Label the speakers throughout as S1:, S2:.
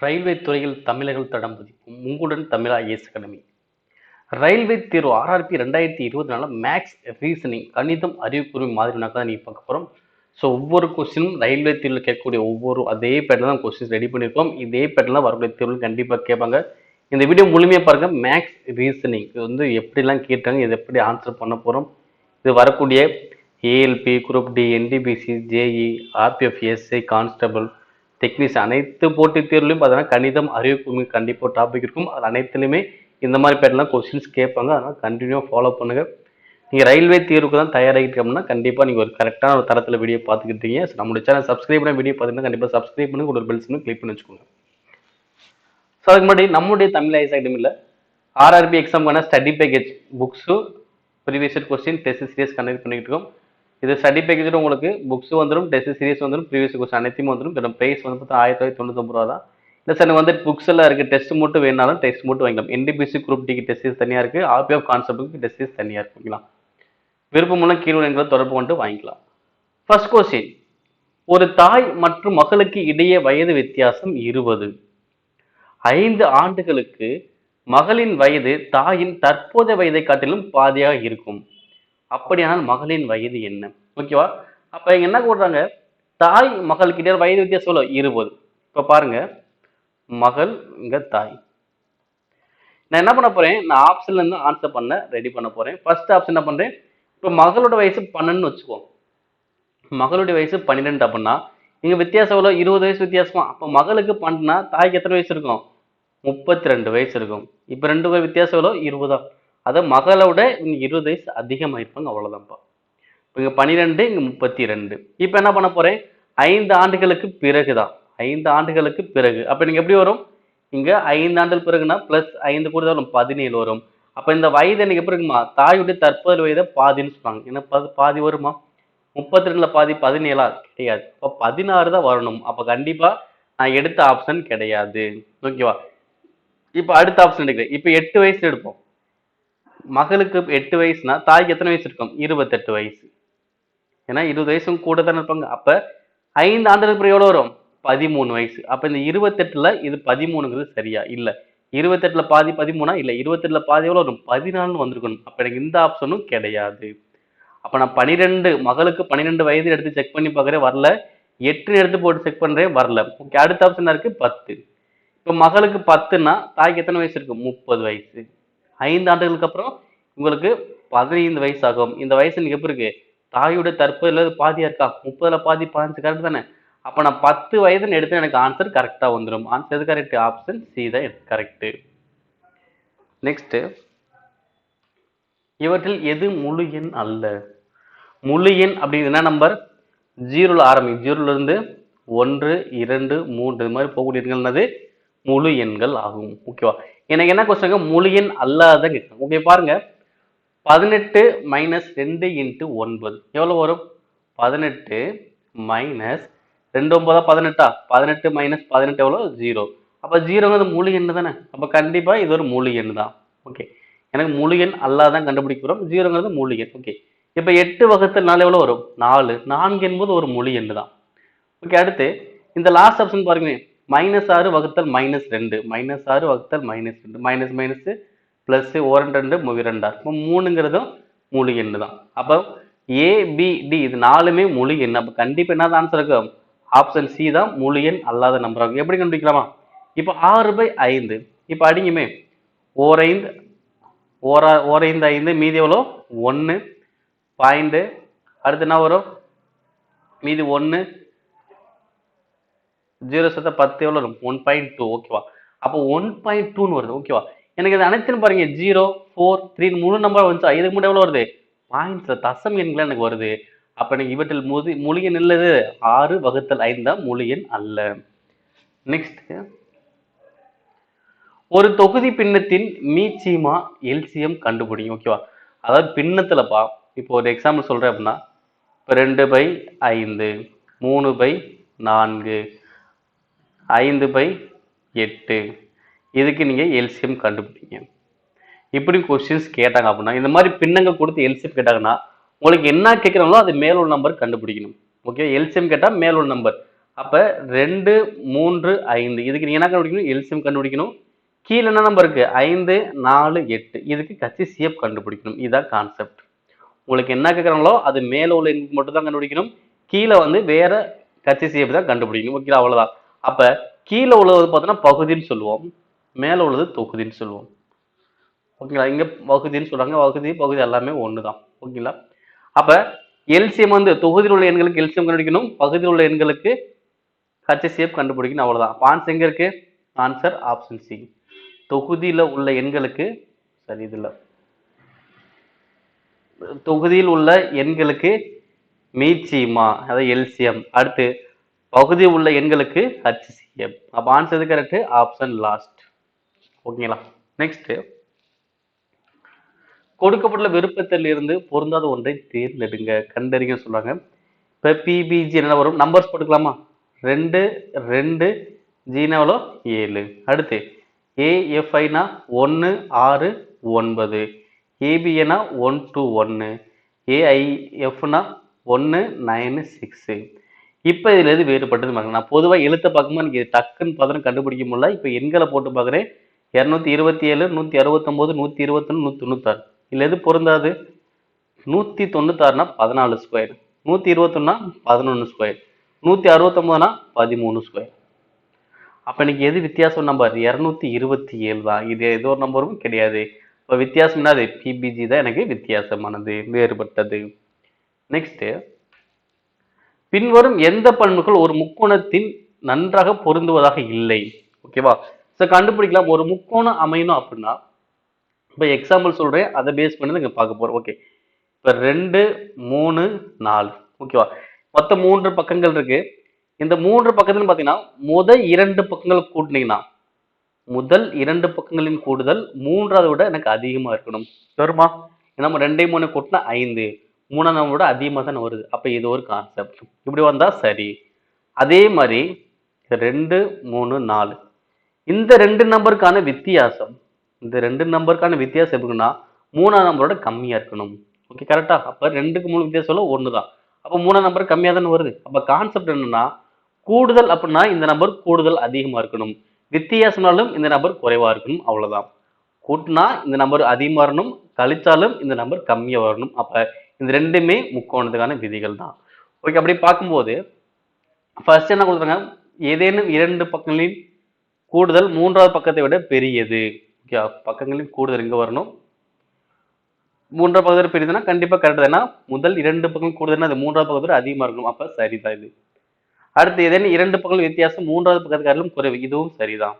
S1: Railway துறையில் தமிழர்கள் தடம் பதிக்கும் உங்களுடன் தமிழ் ஐஏஎஸ் அகாடமி. ரயில்வே தேர்வு ஆர்ஆர்பி 2024 மேக்ஸ் ரீசனிங் கணிதம் அறிவுக்குறி மாதிரி தான் நீங்கள் பார்க்க போகிறோம். ஸோ ஒவ்வொரு கொஸ்டினும் ரயில்வே தேர்வில் கேட்கக்கூடிய அதே பேட்டர்ல தான் கொஸ்டின்ஸ் ரெடி பண்ணியிருக்கோம். இதே பேட்டர்ல தான் வரக்கூடிய தேர்வில் கண்டிப்பாக கேட்பாங்க. இந்த வீடியோ முழுமையாக பாருங்க. மேக்ஸ் ரீசனிங் இது வந்து எப்படிலாம் கேட்டாங்க, இது எப்படி ஆன்சர் பண்ண போகிறோம், இது வரக்கூடிய ALP, group D, NTPC, JE, RPF, SI, constable, techniques அனைத்து போட்டித் தேர்வுலையும் பார்த்தீங்கன்னா கணிதம் அறிவுக்கு கண்டிப்பாக டாபிக் இருக்கும். அது அனைத்துலையுமே இந்த மாதிரி பேட்டர்லாம் கொஸ்டின்ஸ் கேட்பாங்க. அதனால் கண்டினியூவாக ஃபாலோ பண்ணுங்கள். நீங்கள் ரயில்வே தேர்வுக்கு தான் தயாராகிட்டு அப்படின்னா கண்டிப்பாக நீங்கள் ஒரு கரெக்டான ஒரு தரத்தில் வீடியோ பார்த்துக்கிட்டீங்க. நம்மளுடைய சேனல் சப்ஸ்கிரைப் பண்ண வீடியோ பார்த்தீங்கன்னா கண்டிப்பாக சப்ஸ்கிரைப் பண்ணி ஒரு பெல் சிம்னு கிளிக் பண்ணி வச்சுக்கோங்க. ஸோ அதுக்கு முன்னாடி நம்மளுடைய தமிழ் ஐஏஎஸ் அகாடமியில் ஆர்ஆர்பி எக்ஸாமுக்கான ஸ்டடி பேக்கேஜ் புக்ஸும் previous year question test series conduct பண்ணிக்கிட்டு இருக்கோம். இது ஸ்டடி பேக்கேஜில் உங்களுக்கு புக்ஸ் வந்துடும், டெஸ்ட் சீரியஸ் வந்துடும், ப்ரீவியஸ் கொஸ்டின் அனைத்துமே வந்துடும். இதோட ப்ரைஸ் வந்து பார்த்தா 1999 ரூபா தான். இல்லை சார் வந்து புக்ஸ் எல்லாம் இருக்குது, டெஸ்ட் மட்டும் வேணாலும் டெஸ்ட் மட்டும் வாங்கிக்கலாம். என்டிபிசி குரூப் டிக்கு டெஸ்ட் சீரிஸ் தனியாக இருக்குது, ஆர்பிஎஃப் கான்செப்ட்டுக்கு டெஸ்ட் சீரிஸ் தனியாக இருக்குங்களா. விருப்பமுள்ள கீழே எங்களை தொடர்பு கொண்டு வாங்கிக்கலாம். ஃபர்ஸ்ட் கொஸ்டின், ஒரு தாய் மற்றும் மகளுக்கு இடையே வயது வித்தியாசம் 20. 5 ஆண்டுகளுக்கு மகளின் வயது தாயின் தற்போதைய வயதை காட்டிலும் பாதியாக இருக்கும். அப்படியானால் மகளின் வயது என்ன? ஓகேவா? அப்ப இங்க என்ன போடுறாங்க, தாய் மகள் கிட்ட வயது வித்தியாசம் 20. இப்ப பாருங்க, மகள் இங்க தாய். நான் என்ன பண்ண போறேன், நான் ஆப்ஷன்ல இருந்து ஆன்சர் பண்ண ரெடி பண்ண போறேன். ஃபர்ஸ்ட் ஆப்ஷன் என்ன பண்றேன், இப்ப மகளோட வயசு 12 வச்சுக்கோ. மகளுடைய வயசு 12 அப்படின்னா இங்க வித்தியாசம் 20 வயசு வித்தியாசமா. அப்ப மகளுக்கு 12னா தாய்க்கு எத்தனை வயசு இருக்கும்? 32 வயசு இருக்கும். இப்ப 2 பேர் வித்தியாசம் 20. அதை மகளோட இங்க 20 வயசு அதிகமாயிருப்பாங்க, அவ்வளவுதான்ப்பா. இங்க 12, இங்க 32. இப்ப என்ன பண்ண போறேன், 5 ஆண்டுகளுக்கு பிறகுதான். 5 ஆண்டுகளுக்கு பிறகு அப்ப நீங்க எப்படி வரும், இங்க 5 ஆண்டுகள் பிறகுனா பிளஸ் 5 கூட வரும், 17 வரும். அப்ப இந்த வயது எனக்கு எப்படி இருக்குமா, தாயுடைய தற்போதைய வயதை பாதின்னு சொல்றாங்க. ஏன்னா பாதி வருமா, 32ல பாதி 17 கிடையாது. அப்ப 16 தான் வரணும். அப்ப கண்டிப்பா நான் எடுத்த ஆப்ஷன் கிடையாது. ஓகேவா? இப்ப அடுத்த ஆப்ஷன் எடுக்கிறேன். இப்ப 8 வயசு எடுப்போம். மகளுக்கு 8 வயசுனா தாய்க்கு எத்தனை வயசு இருக்கும்? 28 வயசு. ஏன்னா 20 வயசும் கூட தானே இருப்பாங்க. அப்ப 5 ஆண்டுகளுக்கு பிறகு எவ்வளவு வரும்? 13 வயசு. அப்ப இந்த 28ல இது 13ங்கிறது சரியா? இல்ல. 28ல பாதி 13 இல்ல. 28ல பாதி எவ்வளவு வரும்? 14 வந்திருக்கணும். அப்ப எனக்கு இந்த ஆப்ஷனும் கிடையாது. அப்ப நான் 12 மகளுக்கு 12 வயது எடுத்து செக் பண்ணி பார்க்கறேன், வரல. 8 எடுத்து போட்டு செக் பண்றேன், வரல. ஓகே, அடுத்த ஆப்ஷன் இருக்கு 10. இப்ப மகளுக்கு 10ன்னா தாய்க்கு எத்தனை வயசு இருக்கு? 30 வயசு. 5 ஆண்டுகளுக்கு அப்புறம் உங்களுக்கு 15 வயசு ஆகும். இந்த வயசு நீங்க எப்படி இருக்கு, தாயுடைய தற்போதையில பாதியா இருக்கா? 30ல பாதி 15 கரெக்ட் தானே? அப்ப நான் 10 வயதுன்னு எடுத்து எனக்கு ஆன்சர் கரெக்டா வந்துடும். ஆன்சர் எது கரெக்ட்? ஆப்ஷன் சி தான் கரெக்ட். நெக்ஸ்ட், இவற்றில் எது முழு எண் அல்ல? முழு எண் அப்படின்னு என்ன நம்பர்? 0ல ஆரம்பிக்கும். 0ல இருந்து 1, 2, 3 இது மாதிரி போகக்கூடிய எண்கள் முழு எண்கள் ஆகும். ஓகேவா? எனக்கு என்ன கொஸ்டின், முழு எண் அல்லாத கேட்கும். ஓகே பாருங்க, 18 மைனஸ் 2 இன்ட்டு 9 எவ்வளவு வரும்? 18 மைனஸ் 2 9 18. 18 மைனஸ் 18 எவ்வளவு? 0. அப்ப 0ங்கிறது முழு எண் தானே. அப்ப கண்டிப்பா இது ஒரு முழு எண் தான். ஓகே, எனக்கு முழு எண் அல்லாதான் கண்டுபிடிக்க போறோம். 0ங்கிறது முழு எண். ஓகே, இப்ப 8 வகுத்தல் 4 எவ்வளவு வரும்? 4. 4 என்பது ஒரு முழு எண் தான். ஓகே, அடுத்து இந்த லாஸ்ட் ஆப்ஷன் பாருங்க, -6 வகுத்தல் -2. -6 வகுத்தல் -2. Minus minus plus 1 2 2. இப்போ 3ங்கிறதும் முழு எண் தான். அப்போ ஏபிடி இது 4மே முழு எண். அப்போ கண்டிப்பா என்ன ஆன்சர் இருக்கும்? ஆப்ஷன் சி தான் முழு எண் அல்லாத நம்பர் ஆகும். எப்படி கண்டுபிடிக்கலாமா? இப்போ 6/5. இப்போ அடிங்குமே, ஓரைந்து 5 மீதி எவ்வளோ? 1 பாயிண்ட். அடுத்து என்ன வரும்? மீதி 1 0 சத்த 10 எவ்வளோ வரும்? 1.2. ஓகேவா? அப்போ 1.2ன்னு வருது. ஓகேவா? எனக்கு இது அனைத்துன்னு பாருங்க, 0 4 3 முழு நம்பர் வந்துச்சா? இதுக்கு முன்னாடி எவ்வளோ வருது? பாயிண்ட்ஸ் தசம் எண்கள் எனக்கு வருது. அப்ப எனக்கு இவற்றில் முழு எண் இல்லது 6/5 தான் முழு எண் அல்ல. நெக்ஸ்ட், ஒரு தொகுதி பின்னத்தின் மீச்சிமா எல்சிஎம் கண்டுபிடிங்க. ஓகேவா? அதாவது பின்னத்துலப்பா, இப்போ ஒரு எக்ஸாம்பிள் சொல்றேன் அப்படின்னா, இப்போ 2/5, 3/4, 5/8 இதுக்கு நீங்க எல்சிஎம் கண்டுபிடிங்க. இப்படி கொஸ்டின்ஸ் கேட்டாங்க அப்படின்னா, இந்த மாதிரி பின்னங்கள் கொடுத்து எல்சிஎம் கேட்டாங்கன்னா உங்களுக்கு என்ன கேட்குறாங்களோ அது மேல் உள்ள நம்பர் கண்டுபிடிக்கணும். ஓகே, எல்சிஎம் கேட்டால் மேல் உள்ள நம்பர், அப்ப 2 3 5 இதுக்கு நீங்க என்ன கண்டுபிடிக்கணும்? எல்சிஎம் கண்டுபிடிக்கணும். கீழே என்ன நம்பர் இருக்கு? 5 4 8 இதுக்கு HCF கண்டுபிடிக்கணும். இதுதான் கான்செப்ட். உங்களுக்கு என்ன கேட்குறாங்களோ அது மேல உள்ள எண்ணுக்கு மட்டும் தான் கண்டுபிடிக்கணும். கீழே வந்து வேற HCF தான் கண்டுபிடிக்கணும். ஓகே, அவ்வளவுதான். அப்ப கீழே உள்ளது பார்த்தோன்னா பகுதின்னு சொல்லுவோம், மேல உள்ளது தொகுதின்னு சொல்லுவோம். ஓகேங்களா? இங்க பகுதின்னு சொல்றாங்க. பகுதி எல்லாமே ஒண்ணுதான். ஓகேங்களா? அப்ப எல்சிஎம் வந்து தொகுதியில் உள்ள எண்களுக்கு எல்சிஎம் கண்டுபிடிக்கணும், பகுதியில் உள்ள எண்களுக்கு HCF கண்டுபிடிக்கணும், அவ்வளவுதான். அப்ப ஆன்சர் எங்க இருக்கு? Answer option C. தொகுதியில உள்ள எண்களுக்கு சரி இதுல தொகுதியில் உள்ள எண்களுக்கு மீச்சிமா அதாவது எல்சிஎம், அடுத்து பகுதியில் உள்ள எண்களுக்கு HCF. அப்ப ஆன்சர் கரெக்ட், ஆப்ஷன் லாஸ்ட். ஓகேங்களா? நெக்ஸ்ட், கொடுக்கப்பட்டுள்ள விருப்பத்தில் இருந்து பொருந்தாத ஒன்றை தேர்ந்தெடுங்க, கண்டறிங்க சொல்றாங்க. இப்ப பிபிஜி என்ன வரும்? நம்பர்ஸ் போட்டுக்கலாமா? 2 2 ஜீனா எவ்வளோ? 7. அடுத்து ஏஎஃப்ஐனா 1 6 9, ஏபிஎனா 1 to 1, ஏஐஎஃப்னா 1 9 6. இப்போ இதுல எது வேறுபட்டது பாருங்க. நான் பொதுவாக எழுத்த பார்க்கும்போது எனக்கு டக்குன்னு பார்த்தோன்னு கண்டுபிடிக்க முடியல. இப்போ எண்களை போட்டு பார்க்குறேன். 227 169 121 196. இல்லை எது பொருந்தாது? 196னா 14 ஸ்கொயர், 121னா 11 ஸ்கொயர், 169னா 13 ஸ்கொயர். அப்ப இன்னைக்கு எது வித்தியாசம்? நம்பர் 227 தான். இது ஏதோ ஒரு நம்பரும் கிடையாது. இப்போ வித்தியாசம் என்னது? பிபிஜி தான் எனக்கு வித்தியாசமானது, வேறுபட்டது. நெக்ஸ்ட், பின்வரும் எந்த பண்புகள் ஒரு முக்கோணத்தின் நன்றாக பொருந்துவதாக இல்லை? ஓகேவா? ஸோ கண்டுபிடிக்கலாம். ஒரு முக்கோணம் அமையணும் அப்படின்னா இப்போ எக்ஸாம்பிள் சொல்றேன், அதை பேஸ் பண்ணி இங்க பார்க்க போறோம். ஓகே, இப்போ 2 3 4. ஓகேவா? மொத்தம் 3 பக்கங்கள் இருக்கு. இந்த 3 பக்கத்துல பார்த்தீங்கன்னா முதல் 2 பக்கங்கள் கூட்டினீங்கன்னா முதல் 2 பக்கங்களின் கூடுதல் மூன்றாவது விட எனக்கு அதிகமா இருக்கணும். வருமா? நம்ம 2 3 கூட்டினா 5, மூணாவது விட அதிகமாக தானே வருது. அப்ப இது ஒரு கான்செப்ட். இப்படி வந்தா சரி. அதே மாதிரி 2 3 4 இந்த 2 நம்பருக்கான வித்தியாசம், இந்த 2 நம்பருக்கான வித்தியாசம் எப்படின்னா மூணாவது நம்பரோட கம்மியா இருக்கணும். ஓகே, கரெக்டா? அப்ப 2க்கு 3 வித்தியாசம் ஒண்ணுதான். அப்ப மூணாவது நம்பர் கம்மியா தானே வருது. அப்ப கான்செப்ட் என்னன்னா கூடுதல் அப்படின்னா இந்த நம்பர் கூடுதல் அதிகமா இருக்கணும், வித்தியாசம்னாலும் இந்த நம்பர் குறைவா இருக்கணும், அவ்வளவுதான். கூட்டினா இந்த நம்பர் அதிகமா வரணும், கழிச்சாலும் இந்த நம்பர் கம்மியா வரணும். அப்ப இந்த ரெண்டுமே முக்கோணத்துக்கான விதிகள் தான். ஓகே, அப்படி பார்க்கும்போது ஃபர்ஸ்ட் என்ன கொடுக்குறாங்க? ஏதேனும் 2 பக்கங்களின் கூடுதல் மூன்றாவது பக்கத்தை விட பெரியது. ஓகே, பக்கங்களின் கூடுதல் இங்க வரணும். மூன்றாவது பக்கத்தை பெரியதுன்னா கண்டிப்பா கரெக்ட் தானே. முதல் 2 பக்கம் கூடுதல்னா அது மூன்றாவது பக்கத்தோட அதிகமா இருக்கணும். அப்ப சரிதான் இது. அடுத்து ஏதேனும் 2 பக்கங்கள் வித்தியாசம் மூன்றாவது பக்கத்துக்காரிலும் குறைவு, இதுவும் சரிதான்.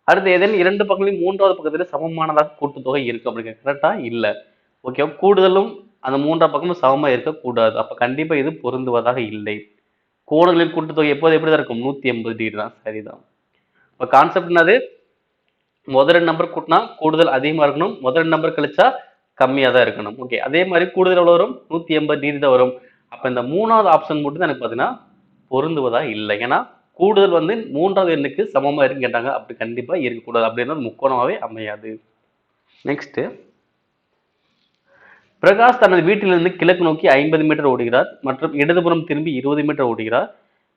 S1: அடுத்து ஏதேனும் 2 பக்கங்களையும் மூன்றாவது பக்கத்துல சமமானதாக கூட்டுத்தொகை இருக்கு அப்படிங்க, கரெக்டா? இல்ல. ஓகே, கூடுதலும் அந்த மூன்றாம் பக்கமும் சமமா இருக்கக்கூடாது. அப்ப கண்டிப்பா இது பொருந்துவதாக இல்லை. கோணங்களின் கூட்டுத்தொகை எப்போது எப்படிதான் இருக்கும்? 180 டிகிரி தான். சரிதான். இப்ப கான்செப்ட் என்னது? முதல் நம்பர் கூட்டினா கூடுதல் அதிகமா இருக்கணும், முதல் நம்பர் கழிச்சா கம்மியா தான் இருக்கணும். ஓகே, அதே மாதிரி கூடுதல் எவ்வளவு வரும்? 180 டிகிரி தான் வரும். அப்ப இந்த மூணாவது ஆப்ஷன் மட்டும் தான் எனக்கு பாத்தீங்கன்னா பொருந்துவதா இல்லை. ஏன்னா கூடுதல் வந்து மூன்றாவது எண்ணுக்கு சமமா இருக்குன்னு கேட்டாங்க. அப்படி கண்டிப்பா இருக்கக்கூடாது. அப்படின்னா முக்கோணமாவே அமையாது. நெக்ஸ்ட், பிரகாஷ் தனது வீட்டிலிருந்து கிழக்கு நோக்கி 50 மீட்டர் ஓடுகிறார் மற்றும் இடதுபுறம் திரும்பி 20 மீட்டர் ஓடுகிறார்.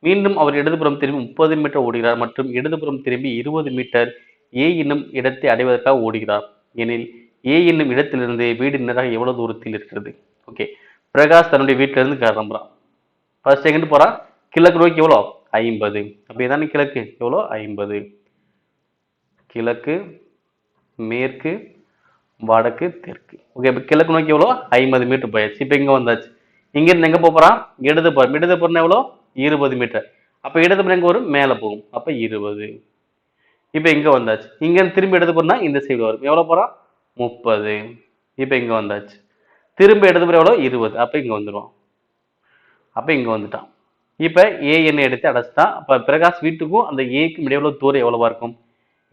S1: மீண்டும் அவர் இடதுபுறம் திரும்பி 30 மீட்டர் ஓடுகிறார் மற்றும் இடதுபுறம் திரும்பி 20 மீட்டர் ஏ என்னும் இடத்தை அடைவதற்காக ஓடுகிறார் எனில் ஏ என்னும் இடத்திலிருந்து வீடு நேராக எவ்வளவு தூரத்தில் இருக்கிறது? ஓகே, பிரகாஷ் தன்னுடைய வீட்டில இருந்து கிளம்புறான். ஃபர்ஸ்ட் செகண்ட் போறான். கிழக்கு நோக்கி எவ்வளோ? 50. அப்ப இதானே கிழக்கு. எவ்வளோ? 50. கிழக்கு, மேற்கு, வடக்கு, தெற்கு. ஓகே, இப்போ கிழக்கு நோக்கி எவ்வளோ? 50 மீட்டர் போயாச்சு. இப்போ இங்க வந்தாச்சு. இங்க இருந்து எங்க போறான்? இடதுபுறம். இடதுபுறம் எவ்வளோ? 20 மீட்டர். அப்ப இடதுபுறம் எங்க வரும்? மேல போகும். அப்ப 20. இப்ப இங்க வந்தாச்சு. இங்க இருந்து திரும்பி இடதுபுறம்னா இந்த சைடு வரும். எவ்வளவு போறான்? 30. இப்ப இங்க வந்தாச்சு. திரும்ப இடதுபுறம் எவ்வளோ? 20. அப்ப இங்க வந்துடும். அப்ப இங்க வந்துட்டான். இப்ப ஏ எண்ணை எடுத்து அடைச்சிட்டான். அப்ப பிரகாஷ் வீட்டுக்கும் அந்த ஏக்கும் இடையே தூரம் எவ்வளவா இருக்கும்?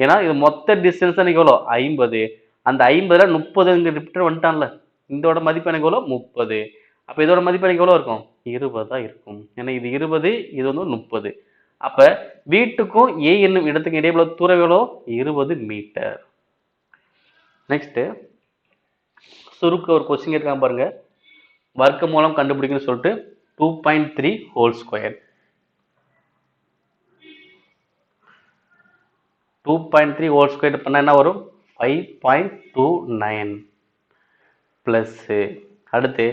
S1: ஏன்னா இது மொத்த டிஸ்டன்ஸ் எனக்கு எவ்வளோ? 50. அந்த 50ல 30 மீட்டர் வந்துட்டான்ல, இதோட மதிப்பு எனக்கு எவ்வளோ? 30. அப்ப இதோட மதிப்பு எனக்கு எவ்வளோ இருக்கும்? 20 தான் இருக்கும். ஏன்னா இது 20, இது வந்து 30. அப்ப வீட்டுக்கும் ஏ என்னும் இடத்துக்கு இடையே தூரம் எவ்வளோ? 20 மீட்டர். நெக்ஸ்ட், சுருக்க ஒரு கொஸ்டின் இருக்காங்க பாருங்க. வர்க்க மூலம் கண்டுபிடிக்கணும்னு சொல்லிட்டு 2.3 ஹோல் ஸ்கொயர். 2.3 ஹோல் ஸ்கொயர் பண்ணால் என்ன வரும் 5.29 ப்ளஸ்ஸு அடுத்து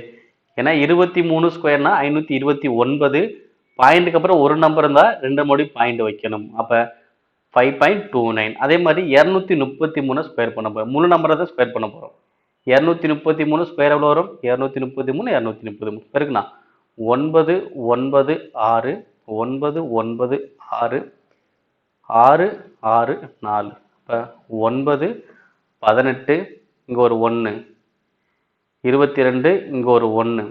S1: ஏன்னா 23 ஸ்கொயர்னா 529 பாயிண்ட்டுக்கு அப்புறம் ஒரு நம்பர் இருந்தால் 2 மறுபடி பாயிண்ட் வைக்கணும். அப்போ 5.29. அதே மாதிரி 233 ஸ்கொயர் பண்ண போகிறோம். முழு நம்பரை தான் ஸ்கொயர் பண்ண போகிறோம். 233 ஸ்கொயர் எவ்வளோ வரும் 233 233 இருக்குண்ணா 9 9 6 9 9 6 6 6 4 இப்போ 9 18 இங்கே ஒரு 1 22 இங்கே ஒரு 1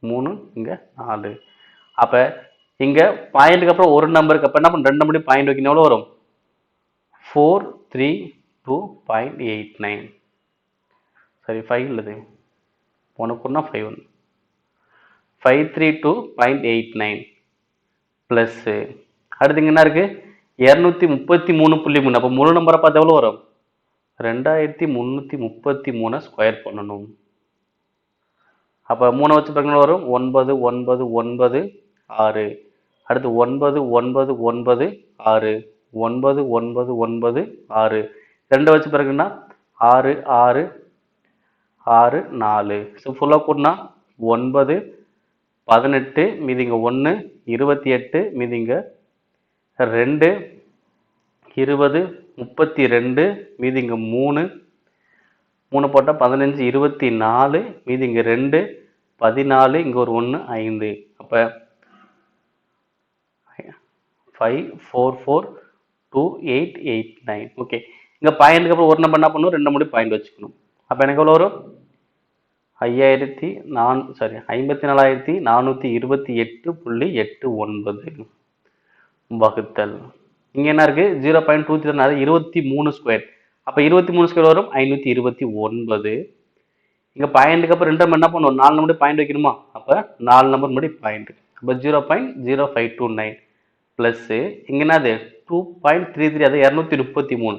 S1: 3 இங்கே 4 அப்போ இங்கே பாயிண்ட்டுக்கு அப்புறம் ஒரு நம்பருக்கு அப்போ என்ன பண்ண 2 நம்பர் பாயிண்ட் வைக்கணும் எவ்வளோ வரும் 432.89 சரி 5 இல்லது உனக்குன்னா 5 532.89 ப்ளஸ்ஸு அடுத்து இங்கே என்ன இருக்குது 233.3 அப்போ முழு நம்பரை பார்த்து எவ்வளோ வரும் 2333 ஸ்கொயர் பண்ணணும். அப்போ 3 வச்சு பார்க்கணும் வரும் 9 9 9 6 அடுத்து 9 9 9 6 9 9 9 6 2 வச்சு பிறகுன்னா 6 6 6 4 ஸோ ஃபுல்லாக கூட்டினா 9 18 மீதிங்க 1 28 மீதிங்க 2 20 32 மீதிங்க 3 3 போட்டால் 15 24 மீதிங்க 2 14 இங்கே ஒரு 1 5 அப்போ 5442889 ஓகே. இங்கே பாயிண்ட்டுக்கு அப்புறம் ஒரு நம்பர் என்ன பண்ணணும் 2 மணி பாயிண்ட் வச்சுக்கணும். அப்போ எனக்கு எவ்வளோ வரும் 5428.89 வகுத்தல் இங்கே என்ன இருக்குது 0.23 23 ஸ்கொயர் அப்போ 23 ஸ்கொயர் வரும் 529. இங்கே பாயிண்ட்டுக்கு அப்புறம் 2 நம்பர் என்ன பண்ணுவோம் 4 நம்பர் பாயிண்ட் வைக்கணுமா அப்போ 4 நம்பர் முன்னாடி பாயிண்ட் அப்போ 0.0529 ப்ளஸ்ஸு இங்கே என்னது 2.33 அது 233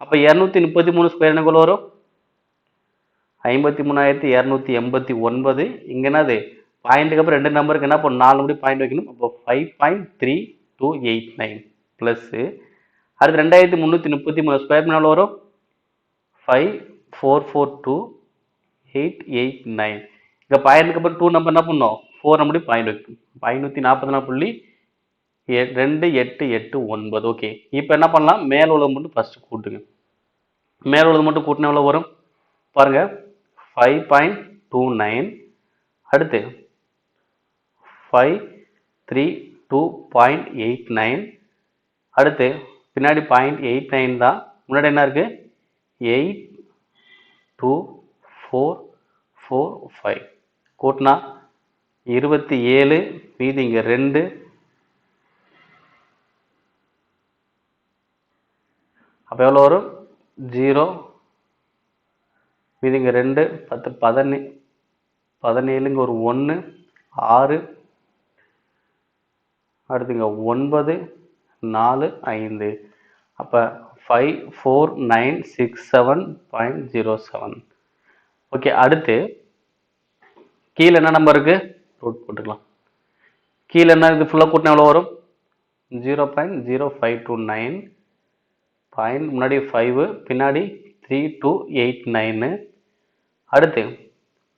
S1: அப்போ 233 ஸ்கொயர் எனக்கு எவ்வளோ வரும் 53,289 இங்கே என்னது பாயிண்ட்டுக்கு அப்புறம் 2 நம்பருக்கு என்ன பண்ணும் 4 நம்பர் பாயிண்ட் வைக்கணும் அப்போ 5.3289 ப்ளஸ்ஸு அடுத்து 2333 ஸ்கொயர் பண்ணால் வரும் 5442889 இங்கே பாயிண்ட்டுக்கு அப்புறம் 2 நம்பர் என்ன பண்ணோம் 4 நம்பர் பாயிண்ட் வைக்கணும் 544.2889 ஓகே. இப்போ என்ன பண்ணலாம் மேல் உள்ளது மட்டும் ஃபஸ்ட்டு கூட்டுங்க மேல் உள்ளது மட்டும் கூட்டினா எவ்வளோ வரும் பாருங்க 5.29 அடுத்து 532.89 அடுத்து பின்னாடி 0.89 தான் முன்னாடி என்ன இருக்கு 82445 கூட்டினா 27 மீதி இங்கே 2 அப்போ எவ்வளோ வரும் 0 மீதி இங்கே 2 10 17 இங்கே ஒரு 1 6 அடுத்துங்க 9 4 5 அப்போ 54967.07 ஓகே. அடுத்து கீழே என்ன நம்பர் இருக்குது ரூட் போட்டுக்கலாம் கீழே என்ன இது ஃபுல்லாக கூட்டினா எவ்வளோ வரும் 0.0529 பாயிண்ட் முன்னாடி 5 பின்னாடி 3289 அடுத்து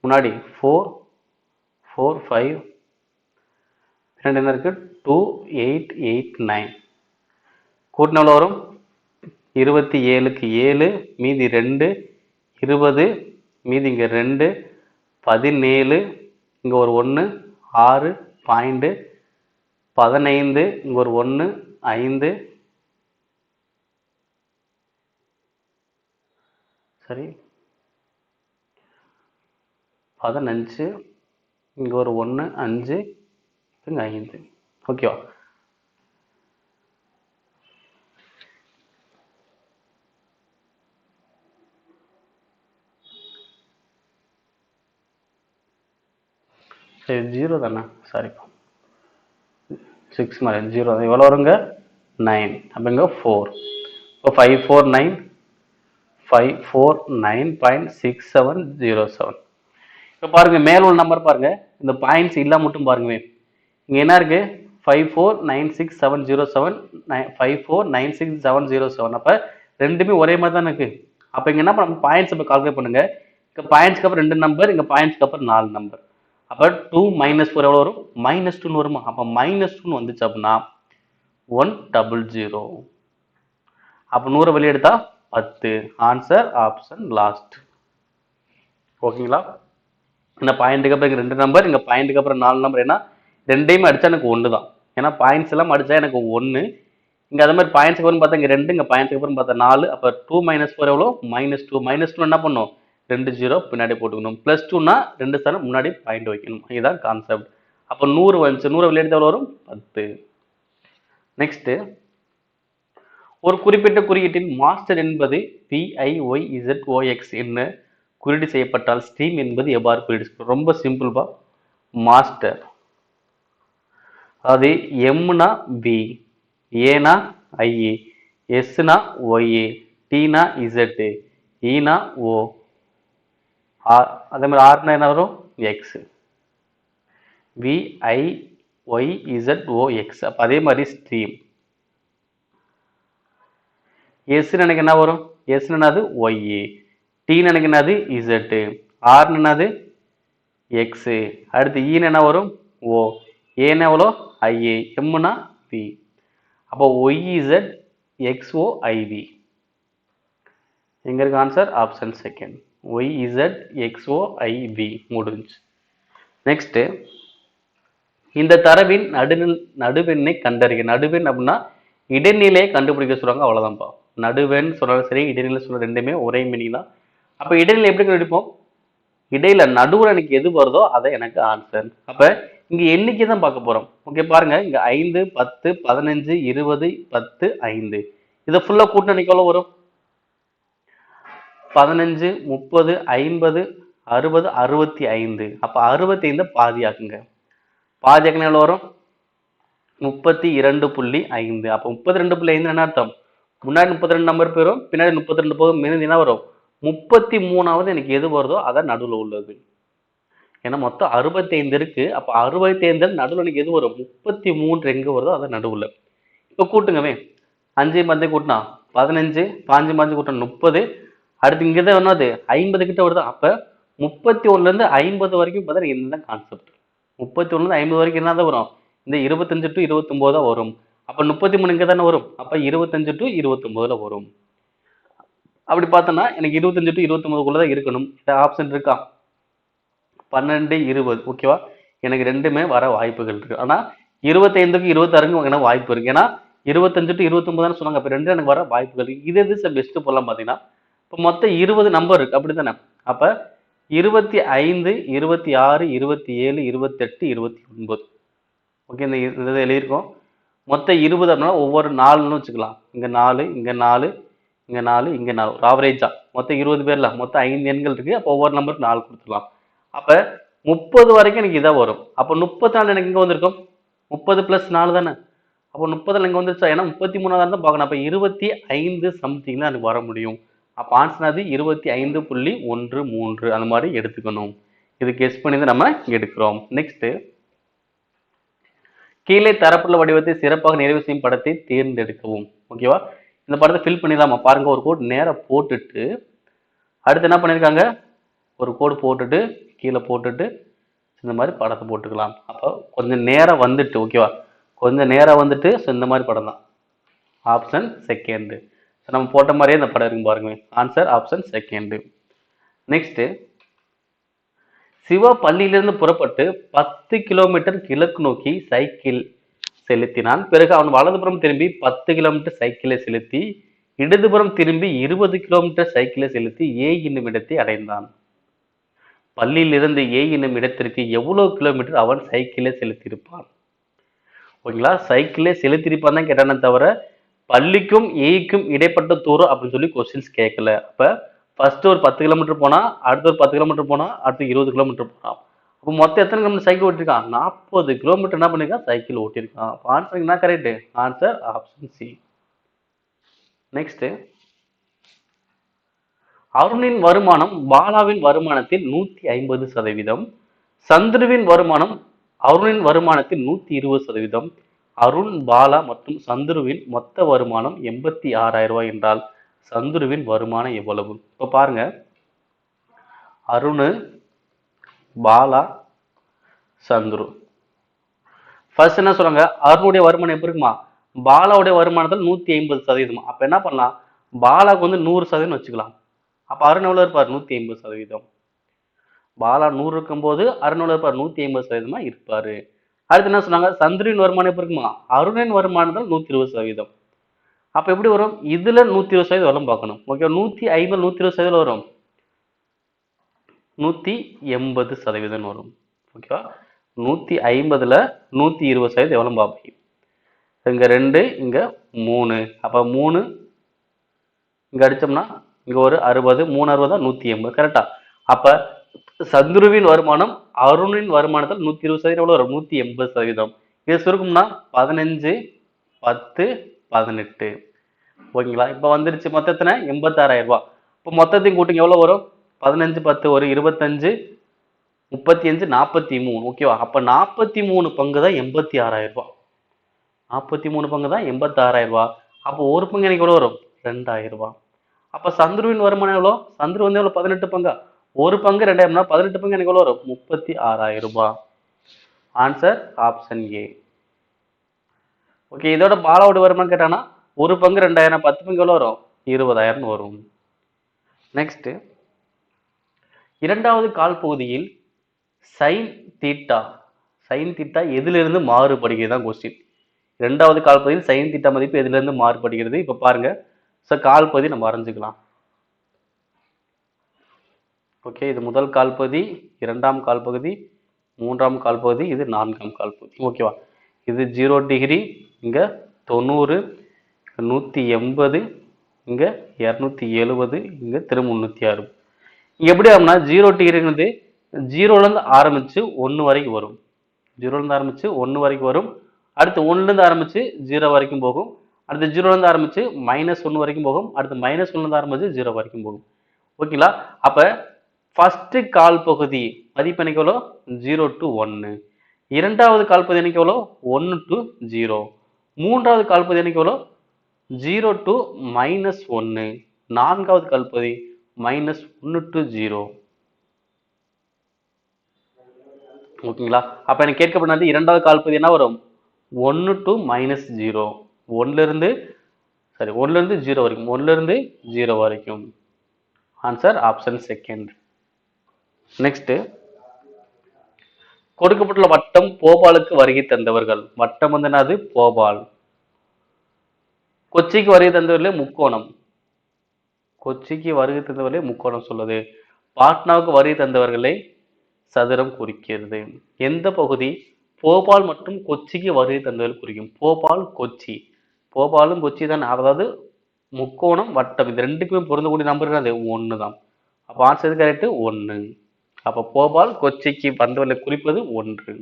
S1: முன்னாடி 445 பின்னாடி என்ன இருக்குது 2889 கூட்டின எவ்வளோ வரும் 27க்கு 7 மீதி 2 20 மீதி இங்கே 2 17 இங்கே ஒரு 1 6 பாயிண்ட்டு 15 இங்கே ஒரு 1 5 சரி 15 இங்கே ஒரு 1 5 இங்கே 5 ஓகேவா. சரி 0 தானே சாரிப்பா 6 மாதிரி 0 தான் எவ்வளோ வருங்க 9 அப்போ இங்கே 4 இப்போ 549.6707 இப்போ பாருங்கள் மேல் உள்ள நம்பர் பாருங்கள் இந்த பாயிண்ட்ஸ் இல்லாம மட்டும் பாருங்க இங்கே என்ன இருக்குது 5496 707 5496 707. அப்போ ரெண்டுமே ஒரே மாதிரி தான் இருக்கு. அப்போ இங்கே என்ன பண்ண பாயிண்ட்ஸ் இப்போ கால்குலேட் பண்ணுங்க. இங்கே பாயிண்ட்ஸ்க்கு அப்புறம் 2 நம்பர், இங்கே பாயிண்ட்ஸ்க்கு அப்புறம் 4 நம்பர். அப்போ 2 - 4 எவ்வளோ வரும்? -2 வருமா? அப்போ -2 வந்துச்சு அப்படின்னா 100. அப்போ 100 வெளியே எடுத்தா 10. Answer option last. ஓகேங்களா? இந்த பாயிண்ட்டுக்கு அப்புறம் இங்கே 2 நம்பர், இங்கே பாயிண்ட்டுக்கு அப்புறம் 4 நம்பர். ஏன்னா ரெண்டையுமே அடிச்சா எனக்கு 1 தான். ஏன்னா பாயிண்ட்ஸ் எல்லாம் அடிச்சா எனக்கு 1. இங்கே அதே மாதிரி பாயிண்ட்ஸ்க்கு அப்புறம் பார்த்தா இங்கே 2, இங்கே பாயிண்ட்ஸ்க்கு அப்புறம் பார்த்தா 4. அப்போ 2 - 4 எவ்வளோ? -2. -2 என்ன பண்ணும்? 2 0 பின்னாடி போட்டுக்கணும். +2னா 2 ஸ்தானம் முன்னாடி பாயிண்ட் வைக்கணும். இதுதான் கான்செப்ட். அப்போ 100 வந்துச்சு. 100 வெளியே எடுத்து எவ்வளோ வரும்? 10. நெக்ஸ்ட், ஒரு குறிப்பிட்ட குறியீட்டின் மாஸ்டர் என்பது PIYZOX என்ன குறியீடு செய்யப்பட்டால் ஸ்ட்ரீம் என்பது எவ்வாறு குறியீடு? ரொம்ப சிம்பிள்பா. மாஸ்டர் அதாவது எம்னா பி, ஏனா ஐஏ, எஸ்னா ஒய்ஏ, டீனா இசட்டு, ஈனா ஓ, அதே மாதிரி ஆர்னா என்ன வரும்? எக்ஸ். VIYZOX. அப்போ அதே மாதிரி ஸ்ட்ரீம் எஸ்ன்னு எனக்கு என்ன வரும்? எஸ்ன்னு என்னது? ஒய்ஏ. டீன்னு எனக்கு என்னது? இசட்டு. ஆர்ன்னு என்னது? எக்ஸு. அடுத்து ஈன்னு என்ன வரும்? ஓ. ஏன்னு எவ்வளோ? ஐஏ. எம்னா பி. அப்போ ஒய்இசட் XOIV. எங்க இருக்கு answer? Option second. YZ XOIV முடிஞ்சு. நெக்ஸ்ட், இந்த தரவின் நடுவெண்ணை கண்டறிய. நடுவெண் அப்படின்னா இடைநிலையை கண்டுபிடிக்க சொல்றாங்க, அவ்வளவுதான்ப்பா. நடுவெண் சொன்னாலும் சரி, இடைநிலை சொல்ற ரெண்டுமே ஒரே மீனிங் தான். அப்ப இடைநிலை எப்படி கண்டுபிடிப்போம்? இடையில நடுவுல எனக்கு எது வருதோ அதை எனக்கு ஆன்சர். அப்ப இங்க எண்ணிக்கை தான் பார்க்க போறோம். ஓகே, பாருங்க இங்க 5 10 15 20 10 5. இதை ஃபுல்லா கூட்டினா எனக்கு எவ்வளவு வரும்? 15 30 50 60 65. அப்ப 65 பாதியாக்குங்க. பாதியாக்குனா எவ்வளவு வரும்? 32.5. அப்ப 32.5 என்ன அர்த்தம்? முன்னாடி 32 நம்பர் போயிடும், பின்னாடி 32 போகும், மீதி என்ன வரும்? 33வது எனக்கு எது வருதோ அதான் நடுவில் உள்ளது. ஏன்னா மொத்தம் 65 இருக்கு. அப்ப 65 நடுவில் எனக்கு எது வரும்? 33 எங்க வருதோ அதான் நடுவில். இப்ப கூட்டுங்கவே. 5 5 கூட்டினா 15, 5 5 கூட்டினா 30. அடுத்து இங்கதான் என்னது? 50 கிட்ட வருது. அப்ப 31ல இருந்து 50 வரைக்கும் பார்த்தா இதுதான் கான்செப்ட். 31ல இருந்து 50 வரைக்கும் என்னதான் வரும்? இந்த 25 to 29 தான் வரும். அப்ப 33 இங்க தானே வரும். அப்ப 25 to 29ல வரும். அப்படி பார்த்தோம்னா எனக்கு 25 to 29 தான் இருக்கணும். இந்த ஆப்ஷன் இருக்கா? 12 20. ஓகேவா? எனக்கு ரெண்டுமே வர வாய்ப்புகள் இருக்கு. ஆனா 25க்கு 26க்கு எனக்கு வாய்ப்பு இருக்கு. ஏன்னா 25 to 29 சொன்னாங்க. அப்ப ரெண்டு எனக்கு வர வாய்ப்புகள் இருக்கு. இது எது பெஸ்ட் போலாம் பாத்தீங்கன்னா, இப்ப மொத்தம் 20 நம்பர் இருக்கு, அப்படித்தானே? அப்ப 25 26 27 28 29. ஓகே, இந்த இதை எழுதியிருக்கோம். மொத்தம் 20 அப்படின்னா ஒவ்வொரு 4ன்னு வச்சுக்கலாம். இங்க 4, இங்க 4, இங்க 4, இங்க 4. ஒரு ஆவரேஜா மொத்தம் 20 பேர்ல மொத்தம் 5 எண்கள் இருக்கு. அப்போ ஒவ்வொரு நம்பருக்கு 4 கொடுத்துடலாம். அப்ப 30 வரைக்கும் எனக்கு இதான் வரும். அப்ப 34 எனக்கு இங்க வந்திருக்கும். 30 + 4 தானே? அப்போ 30 இங்க வந்துருச்சா? ஏன்னா 33 தான் பார்க்கணும். அப்ப 25 சம்திங் தான் எனக்கு வர முடியும். அப்ப ஆன்சர் அது 25.13 அந்த மாதிரி எடுத்துக்கணும். இது கெஸ் பண்ணி தான் நம்ம எடுக்கிறோம். நெக்ஸ்ட், கீழே தரப்புள்ள வடிவத்தை சிறப்பாக நிறைவு செய்யும் படத்தை தேர்ந்தெடுக்கவும். ஓகேவா? இந்த படத்தை ஃபில் பண்ணிடலாமா? பாருங்க, ஒரு கோட் நேரா போட்டுட்டு அடுத்து என்ன பண்ணியிருக்காங்க? ஒரு கோடு போட்டுட்டு கீழே போட்டுட்டு இந்த மாதிரி படத்தை போட்டுக்கலாம். அப்போ கொஞ்சம் நேரம் வந்துட்டு, ஓகேவா, கொஞ்சம் நேரம் வந்துட்டு இந்த மாதிரி படம் தான். Option second. நம்ம போட்ட மாதிரியே இந்த படம் இருக்கு பாருங்க. Answer option second. Next, Siva பள்ளியிலிருந்து புறப்பட்டு 10 கிலோமீட்டர் கிழக்கு நோக்கி சைக்கிள் செலுத்தினான். பிறகு அவன் வலதுபுறம் திரும்பி 10 கிலோமீட்டர் சைக்கிளை செலுத்தி இடதுபுறம் திரும்பி 20 கிலோமீட்டர் சைக்கிளை செலுத்தி ஏ என்னும் இடத்தை அடைந்தான். பள்ளியிலிருந்து ஏ என்னும் இடத்திற்கு எவ்வளவு கிலோமீட்டர் அவன் சைக்கிளை செலுத்தியிருப்பான்? ஓகேங்களா? சைக்கிளே செலுத்தியிருப்பான் தான் கேட்டானே தவிர பள்ளிக்கும் ஏக்கும் இடைப்பட்ட தூரம் அப்படின்னு சொல்லி கொஸ்டின்ஸ் கேட்கல. அப்ப ஃபர்ஸ்ட் ஒரு 10 கிலோமீட்டர் போனா, அடுத்து ஒரு 10 கிலோமீட்டர் போனா, அடுத்து 20 கிலோமீட்டர் போனான். அப்போ மொத்தம் எத்தனை கிலோமீட்டர் சைக்கிள் ஓட்டிருக்கான்? 40 கிலோமீட்டர் என்ன பண்ணிருக்கான்? சைக்கிள் ஓட்டிருக்கான். ஆன்சர் என்ன correct? Answer option C. Next, அருணின் வருமானம் பாலாவின் வருமானத்தில் 150%, சந்துருவின் வருமானம் அருணின் வருமானத்தில் 120%, அருண், பாலா மற்றும் சந்துருவின் மொத்த வருமானம் 86,000 ரூபாய் என்றால் சந்துருவின் வருமானம் எவ்வளவு? இப்போ பாருங்க, அருண், பாலா, சந்துரு. ஃபர்ஸ்ட் என்ன சொல்றாங்க, அருணுடைய வருமானம் எப்படி இருக்குமா, பாலாவுடைய வருமானத்தில் 150%. அப்ப என்ன பண்ணலாம், பாலாவுக்கு வந்து 100% வச்சுக்கலாம். அப்ப அருண் எவ்வளவு இருப்பார், 150%. பாலா 100 இருக்கும்போது அருண் எவ்வளவு இருப்பார், 150% இருப்பாரு. அடுத்து என்ன சொன்னாங்க, சந்துருவின் வருமானம் எப்படி இருக்குமா, அருணின் வருமானத்தில் 120%. அப்ப எப்படி வரும், இதுல 120% வரும் பார்க்கணும். ஓகே, 150 120% வரும், 180% வரும். ஓகேவா, 150ல 120% எவ்வளவு பார்ப்பீங்க, இங்க 2 இங்க 3, அப்ப 3 இங்க அடிச்சோம்னா இங்க ஒரு 60, 3 60 180, கரெக்டா. அப்ப சந்துருவின் வருமானம் அருணின் வருமானத்தில் 120% எவ்வளவு வரும், 180%. இது சுருக்கும்னா 15 10 18. ஓகேங்களா, இப்ப வந்துருச்சு மொத்தத்தின 86,000 ரூபாய். இப்ப மொத்தத்தையும் கூட்டுங்க, எவ்வளவு வரும், 15 10 ஒரு 25 35 43. ஓகேவா, அப்ப 43 பங்கு தான் 86,000 ரூபாய். 43 பங்கு தான் 86,000 ரூபாய். அப்போ ஒரு பங்கு எனக்கு எவ்வளவு வரும், 2,000 ரூபாய். அப்ப சந்துருவின் வருமானம் எவ்வளவு, சந்துரு வந்து எவ்வளவு, 18 பங்கா, ஒரு பங்கு 2,000, 18 பங்கு எனக்கு எவ்வளவு வரும், 36,000 ரூபாய். Answer option A. ஓகே, இதோட பாலாவோட வருமானம் கேட்டானா ஒரு பங்கு 2,000, 10 பங்கு எவ்வளவு வரும், 20,000 வரும். நெக்ஸ்ட், இரண்டாவது கால் பகுதியில் சைன் தீட்டா, சைன் தீட்டா எதிலிருந்து மாறுபடுகிறது தான் கொஸ்டின். இரண்டாவது கால் பகுதியில் சைன் தீட்டா மதிப்பு எதிலிருந்து மாறுபடுகிறது. இப்ப பாருங்க, கால் பகுதி நம்ம வரைஞ்சுக்கலாம். ஓகே, இது முதல் கால் பகுதி, இரண்டாம் கால் பகுதி, மூன்றாம் கால் பகுதி, இது நான்காம் கால் பகுதி. ஓகேவா, இது 0 டிகிரி, இங்க 90, 180, இங்க 270, இங்க திரும்ப 306. இங்க எப்படி ஆகும்னா 0 டிகிரிங்கிறது 0ல இருந்து ஆரம்பிச்சு 1 வரைக்கும் வரும், 0ல இருந்து ஆரம்பிச்சு 1 வரைக்கும் வரும். அடுத்து 1ல இருந்து ஆரம்பிச்சு 0 வரைக்கும் போகும். அடுத்து 0ல இருந்து ஆரம்பிச்சு -1 வரைக்கும் போகும். அடுத்து -1ல இருந்து ஆரம்பிச்சு 0 வரைக்கும் போகும். ஓகேங்களா, அப்ப ஃபர்ஸ்ட் கால் பகுதி மதிப்பு எனக்கு எவ்வளோ, 0 to 1. இரண்டாவது கால் பகுதி எனக்கு எவ்வளோ, 1 to 0. மூன்றாவது கால் பகுதி எனக்கு எவ்வளோ, 0 to -1. நான்காவது கால் பகுதி -1 to 0. ஓகேங்களா, அப்ப எனக்கு கேட்கப்பட்டது இரண்டாவது கால் பகுதி என்ன வரும், 1 to -0. 1ல இருந்து 0 வரைக்கும், 1ல இருந்து 0 வரைக்கும். Answer option second. நெக்ஸ்ட், கொடுக்கப்பட்டுள்ள வட்டம் போபாலுக்கு வருகை தந்தவர்கள். வட்டம் வந்து என்னது, போபால். கொச்சிக்கு வருகை தந்தவர்களே முக்கோணம், கொச்சிக்கு வருகை தந்தவர்களே முக்கோணம் சொல்லுது. பாட்னாவுக்கு வருகை தந்தவர்களை சதுரம் குறிக்கிறது. எந்த பகுதி போபால் மற்றும் கொச்சிக்கு வருகை தந்தவர்கள் குறிக்கும், போபால் கொச்சி, போபாலும் கொச்சி தான், அதாவது முக்கோணம் வட்டம் இது ரெண்டுக்குமே பொருந்தக்கூடிய நம்பர் அது 1 தான். அப்ப ஆன்சர் கரெக்ட் 1. அப்ப போபால் கொச்சிக்கு வந்தவர்களை குறிப்பது 1.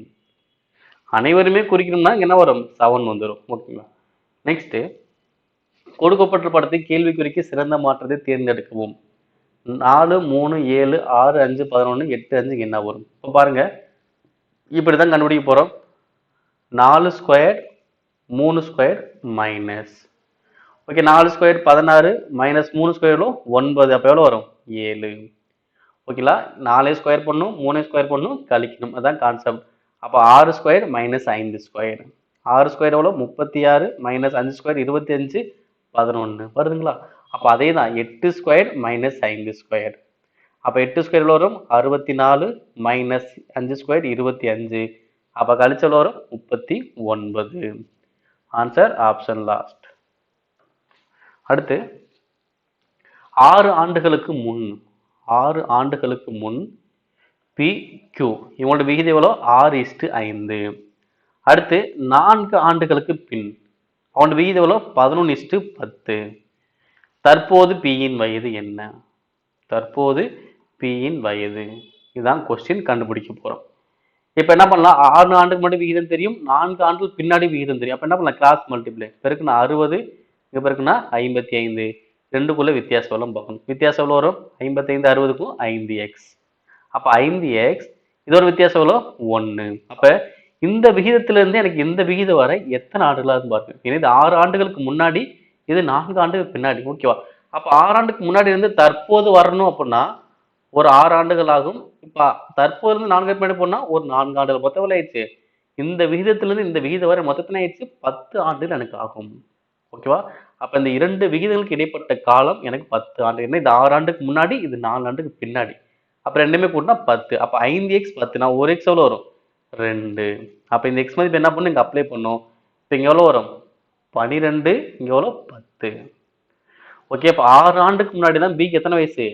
S1: அனைவருமே குறிக்கணும்னா என்ன வரும், 7 வந்துடும். ஓகேங்களா, நெக்ஸ்ட், கொடுக்கப்பட்ட படத்தை கேள்விக்குறிக்கு சிறந்த மாற்றத்தை தேர்ந்தெடுக்கவும். 4 3 7 6 5 11 8 5 என்ன வரும். இப்போ பாருங்க, இப்படிதான் கண்டுபிடிக்க போறோம். 4 square 3 square minus, okay 4 square 16 minus 3 ஸ்கொயரும் 9, அப்போ எவ்வளோ வரும், 7. ஓகேங்களா, 4 ஸ்கொயர் பண்ணும் 3 ஸ்கொயர் பண்ணும் கழிக்கணும், அதான் கான்செப்ட். அப்போ 6 ஸ்கொயர் மைனஸ் 5 ஸ்கொயர், 6 ஸ்கொயர் எவ்வளோ 36 மைனஸ் 5 ஸ்கொயர் 25 11 வருதுங்களா. அப்போ அதே தான் 8 ஸ்கொயர் மைனஸ் 5 ஸ்கொயர். அப்போ 8 ஸ்கொயர் எவ்வளோ வரும், 64 மைனஸ் 5 ஸ்கொயர் 25, அப்போ கழிச்சு எவ்வளோ வரும், 39. Answer option last. அடுத்து 6 ஆண்டுகளுக்கு முன், 6 ஆண்டுகளுக்கு முன் பி கியூ இவங்களோட விகிதம் எவ்வளோ, 6:5. அடுத்து 4 ஆண்டுகளுக்கு பின் அவனோட விகிதம் எவ்வளோ, 11:10. தற்போது பியின் வயது என்ன, தற்போது பியின் வயது, இதுதான் கொஸ்டின் கண்டுபிடிக்க போறோம். இப்ப என்ன பண்ணலாம், 6 ஆண்டுக்கு முன்னாடி விகிதம் தெரியும், 4 ஆண்டுக்கு பின்னாடி விகிதம் தெரியும். அப்ப என்ன பண்ணலாம், கிராஸ் மல்டிப்ளை, பெருக்குனா 60, இங்க பெருக்குனா 55, ரெண்டுக்குள்ள வித்தியாசம் எல்லாம் பார்க்கணும். வித்தியாசம் எவ்வளோ வரும், 55 60க்கும் 5x. அப்ப 5x, இதோட வித்தியாசம் எவ்வளோ, 1. அப்ப இந்த விகிதத்திலிருந்து எனக்கு இந்த விகிதம் வரை எத்தனை ஆண்டுகளாக பாருங்க. ஏன்னா இது 6 ஆண்டுகளுக்கு முன்னாடி, இது 4 ஆண்டுகளுக்கு பின்னாடி. ஓகேவா? அப்ப 6 ஆண்டுக்கு முன்னாடி இருந்து தற்போது வரணும் அப்படின்னா ஒரு 6 ஆண்டுகள் ஆகும். இப்ப தற்போது இருந்து 4 ஆண்டுக்கு முன்னாடி போனா ஒரு 4 ஆண்டுகள். மொத்தம் எவ்வளவு ஆயிடுச்சு? இந்த விகிதத்திலிருந்து இந்த விகிதம் வரை மொத்தத்துல ஆயிடுச்சு 10 ஆண்டுகள் எனக்கு ஆகும். ஓகேவா? அப்ப இந்த 2 விகிதங்களுக்கு இடைப்பட்ட காலம் எனக்கு 10 ஆண்டு. ஏன்னா இது 6 ஆண்டுக்கு முன்னாடி, இது 4 ஆண்டுக்கு பின்னாடி. அப்ப ரெண்டுமே கூட்டினா 10. அப்ப 5x 10. நான் 1x எவ்வளவு வரும்? 2. அப்ப இந்த x மதிப்பு என்ன பண்ணும்? இங்க அப்ளை பண்ணும். இப்ப இங்க எவ்வளவு வரும்? 12. இங்க எவ்வளவு? 10. ஓகே. அப்ப 6 ஆண்டுக்கு முன்னாடி தான் பிக்கு எத்தனை வயசு?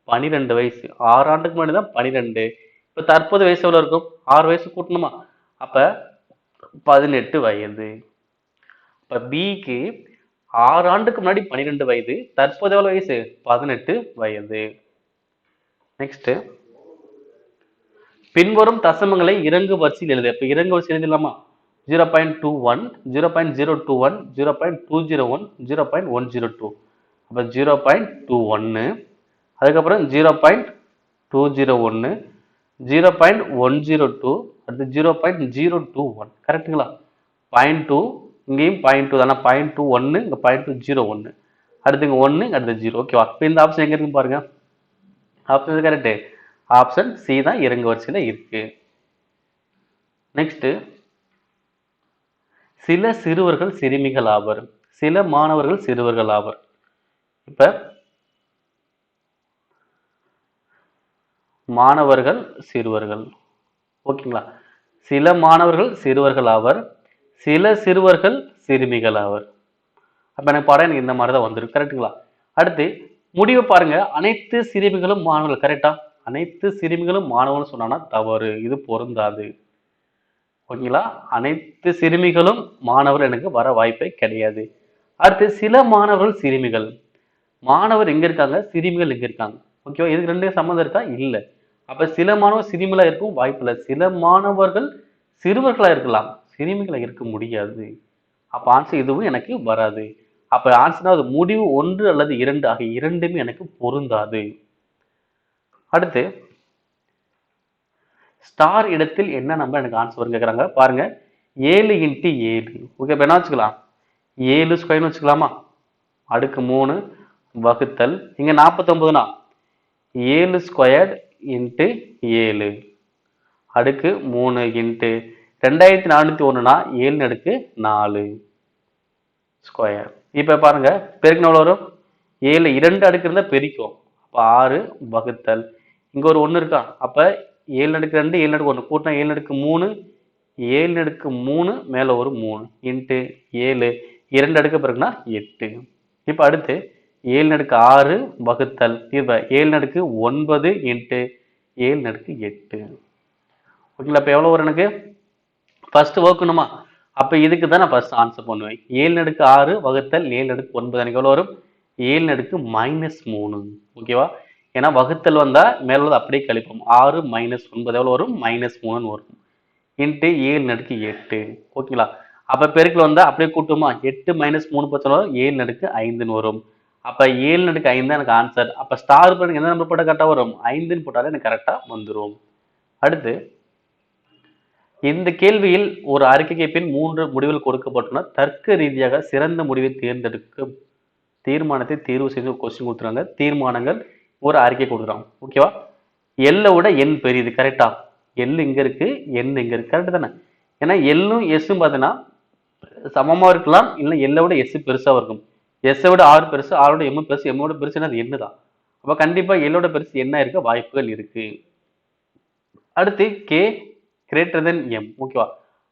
S1: 12 வயசு. 6 ஆண்டுக்கு முன்னாடி தான் 12. இப்ப தற்போது வயசு எவ்வளவு இருக்கும்? 6 வயசு கூட்டணுமா? அப்ப 18 வயது. இப்ப பிக்கு 6 ஆண்டுக்கு முன்னாடி 12 வயது, தற்போது எவ்வளவு வயசு? 18 வயது. நெக்ஸ்ட், பின்வரும் தசமங்களை இறங்கு வரிசையில் எழுது. இப்ப இறங்கு வரிசையில் எழுதலாமா? 0.21, 0.021, 0.201, 0.102. அப்ப 0.21, அதுக்கப்புறம் 0.201, 0.102, அடுத்து 0.021. கரெக்டுங்களா? 0.2, இங்கேயும் 0.2 தானே, 0.21, இங்க 0.201, அடுத்து இங்க 1, அடுத்து 0. ஓகேவா? இப்போ இந்த ஆப்ஷன் எங்க இருக்கு பாருங்க. Option correct. ஆப்ஷன் சி தான் இறங்கு வரிசையில இருக்கு. நெக்ஸ்ட், சில சிறுவர்கள் சிறுமிகள் ஆவர், சில மாணவர்கள் சிறுவர்கள் ஆவர். இப்ப மாணவர்கள் சிறுவர்கள், ஓகேங்களா? சில மாணவர்கள் சிறுவர்கள் ஆவர், சில சிறுவர்கள் சிறுமிகள் ஆவர். அப்ப எனக்கு பாடம் எனக்கு இந்த மாதிரி தான் வந்துருக்கு. கரெக்டுங்களா? அடுத்து முடிவை பாருங்க. அனைத்து சிறுமிகளும் மாணவர்கள். கரெக்டா? அனைத்து சிறுமிகளும் மாணவர்கள் சொன்னா தவறு, இது பொருந்தாது. ஓகேங்களா? அனைத்து சிறுமிகளும் மாணவர்கள் எனக்கு வர வாய்ப்பே கிடையாது. அடுத்து சில மாணவர்கள் சிறுமிகள். மாணவர் எங்க இருக்காங்க, சிறுமிகள் எங்க இருக்காங்க? ஓகேவா? இதுக்கு ரெண்டு சம்மந்தம் இருக்கா? இல்ல. அப்ப சில மாணவர் சிறுமிகளா இருக்கும் வாய்ப்பு இல்லை. சில மாணவர்கள் சிறுவர்களா இருக்கலாம், சிறுமிகளா இருக்க முடியாது. அப்ப ஆன்சர் இதுவும் எனக்கு வராது. அப்ப ஆன்சர் அது முடிவு 1 அல்லது 2 ஆகிய இரண்டுமே எனக்கு பொருந்தாது. அடுத்து ஸ்டார் இடத்தில் என்ன நம்பர் எனக்கு ஆன்சர் கேட்குறாங்க பாருங்க. 7 × 7. ஓகே, இப்போ என்ன வச்சுக்கலாம்? 7 ஸ்கொயர்னு வச்சுக்கலாமா? அடுக்கு 3 வகுத்தல் இங்க 49னா 7 ஸ்கொயர் இன்ட்டு 7 அடுக்கு 3 இன்ட்டு 2401னா 7 அடுக்கு 4 ஸ்கொயர். இப்ப பாருங்க பெருக்கணும் எவ்வளவு வரும்? 7 2 அடுக்கு இருந்தா பெருக்கும். அப்ப 6 வகுத்தல் இங்க ஒரு 1 இருக்கா? அப்ப 7 அடுக்கு 2 7 அடுக்கு 1 கூட்டினா 7 அடுக்கு 3 7 அடுக்கு 3 மேல ஒரு 3 இன்ட்டு 7 2 அடுக்கு பிறகுனா 8. இப்ப அடுத்து 7 அடுக்கு 6 வகுத்தல் இப்ப 7 அடுக்கு 9 இன்ட்டு 7 அடுக்கு 8. ஓகேங்களா? இப்ப எவ்வளவு வரும் எனக்கு? ஃபர்ஸ்ட் வகுக்கணுமா? அப்ப இதுக்கு தான் நான் ஃபர்ஸ்ட் ஆன்சர் பண்ணுவேன். 7 அடுக்கு 6 வகுத்தல் 7 அடுக்கு 9 எனக்கு எவ்வளவு வரும்? 7 அடுக்கு -3. ஓகேவா? ஏன்னா வகுத்தல் வந்தா மேல உள்ளது அப்படியே கழிப்போம். 6 - 9 எவ்வளவு வரும்? -3 வரும். இன்ட்டு 7 அடுக்கு 8. ஓகேங்களா? அப்ப பெருக்கல் வந்தா அப்படியே கூட்டுமா? 8 - 3 பச்சை 7 அடுக்கு 5ன்னு வரும். அப்ப 7 அடுக்கு 5 தான் எனக்கு ஆன்சர். அப்ப ஸ்டார் பண்ணுங்க எந்த நம்பர் போட்டா கரெக்டா வரும்? 5ன்னு போட்டாலே எனக்கு கரெக்டா வந்துரும். அடுத்து இந்த கேள்வியில் ஒரு அறிக்கைக்கு பின் 3 முடிவுகள் கொடுக்கப்பட்டுள்ளன. தர்க்க ரீதியாக சிறந்த முடிவை தேர்ந்தெடுக்க தீர்மானத்தை தேர்வு செய்து கொஸ்டின் கொடுத்துறாங்க. தீர்மானங்கள் ஒரு அறிக்கை கொடுக்குறாங்க. ஓகேவா? எல்லை விட எண் பெரியது. கரெக்டா? எல் இங்க இருக்கு, எண் இங்க இருக்கு. கரெக்ட் தானே? ஏன்னா எல்லும் எஸ்ஸும் பார்த்தீங்கன்னா சமமா இருக்கலாம், இல்லை எல்லை விட எஸ் பெருசா இருக்கும். எஸ்ஸை விட ஆறு பெருசு, ஆரோட எம் பெருசு, எம்மோட பெருசுன்னா அது எண்ணு தான். அப்ப கண்டிப்பா எல்லோட பெருசு என்ன இருக்க வாய்ப்புகள் இருக்கு. அடுத்து கே கிரேட்டர் தென் எம். ஓகேவா?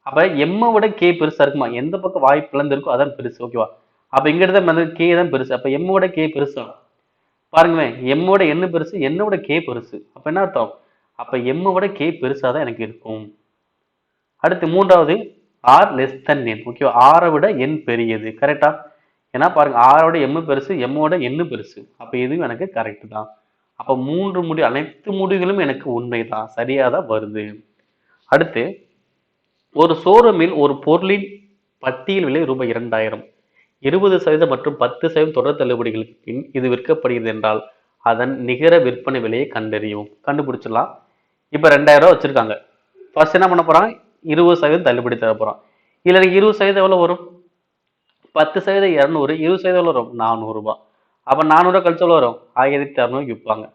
S1: அப்ப எம்மை விட கே பெருசா இருக்குமா? எந்த பக்கம் வாய்ப்பு பிளந்து அதான் பெருசு. ஓகேவா? அப்ப இங்க இடத்த கே தான் பெருசு. அப்ப எம்மோட கே பெருசா பாருங்களேன். எம்மோட என்ன பெருசு, என்னோட கே பெருசு. அப்ப என்ன அர்த்தம்? அப்ப எம்மை விட கே பெருசா தான் எனக்கு இருக்கும். அடுத்து மூன்றாவது ஆர் லெஸ் தென் என். ஓகேவா? ஆரை விட என் பெரியது. கரெக்டா? ஏன்னா பாருங்க ஆரோட எம்மு பெருசு, எம்மோட எண்ணு பெருசு. அப்ப இதுவும் எனக்கு கரெக்ட் தான். அப்ப மூன்று முடிவு அனைத்து முடிவுகளும் எனக்கு உண்மைதான், சரியாதான் வருது. அடுத்து ஒரு ஷோரூமில் ஒரு பொருளின் பட்டியல் விலை ரூபாய் 2000, 20% மற்றும் 10% தொடர் தள்ளுபடிகளுக்கு பின் இது விற்கப்படுகிறது என்றால் அதன் நிகர விற்பனை விலையை கண்டறியும். கண்டுபிடிச்சிடலாம். இப்ப 2000 ரூபாய் வச்சிருக்காங்க. ஃபர்ஸ்ட் என்ன பண்ண போறாங்க? 20% தள்ளுபடி தர போகிறோம். இல்லை எனக்கு 20% எவ்வளோ வரும்? 10% 200, 20% எவ்வளோ வரும்? 400 ரூபாய். அப்போ 400 கழிச்சு எவ்வளோ வரும்? 1600 விற்பாங்க.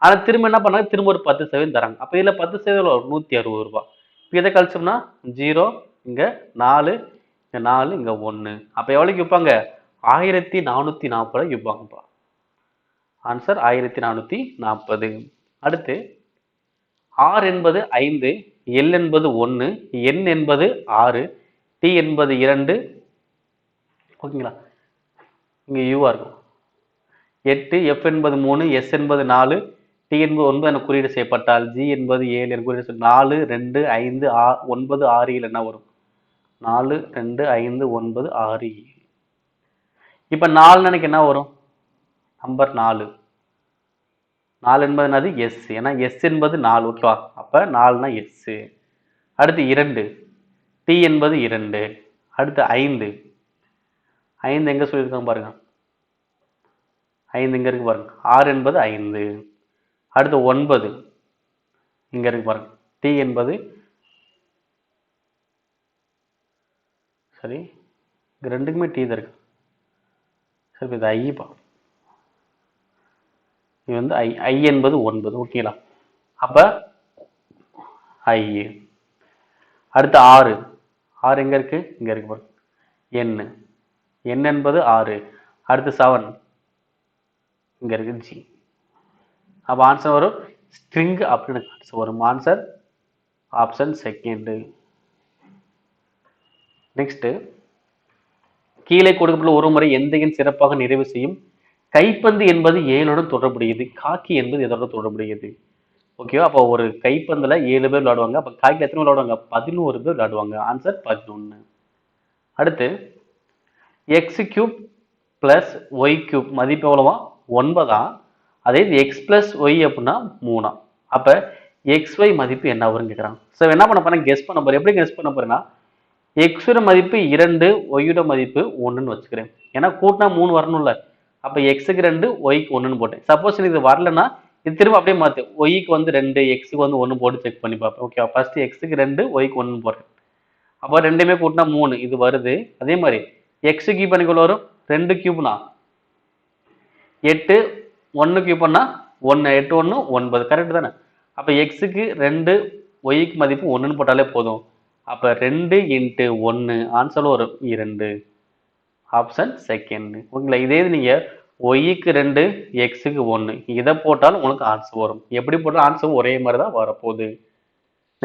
S1: ஆனால் திரும்ப என்ன பண்ணாங்க? திரும்ப ஒரு 10% தராங்க. அப்போ இதில் 10% எவ்வளோ? 160 ரூபாய். இப்போ இதை கழிச்சோம்னா 0, இங்கே 4, இங்கே 4, இங்கே 1. அப்போ எவ்வளோக்கு விற்பாங்க? 1440 விற்பாங்கப்பா. ஆன்சர் 1440. அடுத்து R என்பது 5, L என்பது 1, N என்பது 6, T என்பது 2, ஓகேங்களா? இங்கே யூவா இருக்கும் 8, F என்பது 3, S என்பது 4, T என்பது 9 என குறியீடு செய்யப்பட்டால் G என்பது 7 என குறியீடு 4, 2, 5, 9, 6, 7 என்ன வரும்? 4, 2, 5, 9, 6, 7. இப்போ 4 எனக்கு என்ன வரும்? நம்பர் 4. 4 என்பது என்னது? எஸ். ஏன்னா எஸ் என்பது 4, ஓகேவா? அப்போ 4னா எஸ். அடுத்து 2, டி என்பது 2. அடுத்து 5, 5 எங்க சொல்லியிருக்காங்க பாருங்க, 5 இங்க இருக்கு பாருங்க. 6 என்பது 5. அடுத்து 9 இங்க இருக்கு பாருங்க. டி என்பது சரி, இங்க ரெண்டுக்குமே டி தான் இருக்கு. சரி, இது ஐப்பா, இது வந்து ஐ என்பது 9, ஓகேங்களா? அப்ப ஐ. அடுத்து 6, 6 எங்க இருக்கு? இங்க இருக்கு பாருங்க. என் என்பது 6. அடுத்து 7 இங்க இருக்கு ஜி. அப்ப ஆன்சர் வரும் ஸ்ட்ரிங் அப்படின்னு ஆன்சர் வரும். Answer option second. நெக்ஸ்ட், கீழே கொடுக்கப்பட்ட ஒரு முறை எந்த எண் சிறப்பாக நிறைவு செய்யும்? கைப்பந்து என்பது 7உடன் தொடர்புடையது. காக்கி என்பது எதோட தொடர்புடையது? ஓகேவா? அப்போ ஒரு கைப்பந்துல 7 பேர் விளையாடுவாங்க. அப்ப காக்கில எத்தனை விளையாடுவாங்க? 11 பேர் விளையாடுவாங்க. ஆன்சர் 11. அடுத்து X cube plus Y cube மதிப்பு எவ்வளவா? 9. அதே எக்ஸ் பிளஸ் ஒய் அப்படின்னா 3. அப்ப எக்ஸ் ஒய் மதிப்பு என்ன வரும்னு கேட்குறாங்க. ஸோ என்ன பண்ண போறேன்? கெஸ் பண்ண போறேன். எப்படி கெஸ் பண்ண போறேன்னா, எக்ஸோட மதிப்பு 2, ஒய்யோட மதிப்பு 1ன்னு வச்சுக்கிறேன். ஏன்னா கூட்டினா 3 வரணும்ல. அப்ப எக்ஸுக்கு 2, ஒய்க்கு 1ன்னு போட்டேன். சப்போஸ் இது வரலன்னா இது திரும்ப அப்படியே மாத்து. ஒய்க்கு வந்து 2, எக்ஸுக்கு வந்து 1 போட்டு செக் பண்ணி பார்ப்பேன். ஓகேவா? ஃபர்ஸ்ட் எக்ஸுக்கு 2, ஒய்க்கு 1 போடுறேன். அப்போ ரெண்டுமே கூட்டினா 3 இது வருது. அதே மாதிரி எக்ஸ் கியூப் பண்ணிக்குள்ள வரும் 2 கியூப்னா 8, 1 கியூப் பண்ணா 1, 8 1 9, கரெக்ட் தானே? அப்ப எக்ஸுக்கு 2, ஒய்க்கு மதிப்பு 1ன்னு போட்டாலே போதும். அப்ப 2 × 1 ஆன்சர் வரும் 2. Option second. ஓகேங்களா? இதே நீங்க ஒய்க்கு 2, எக்ஸுக்கு 1 இதை போட்டாலும் உங்களுக்கு ஆன்சர் வரும். எப்படி போட்டாலும் ஆன்சர் ஒரே மாதிரி தான் வரப்போகுது.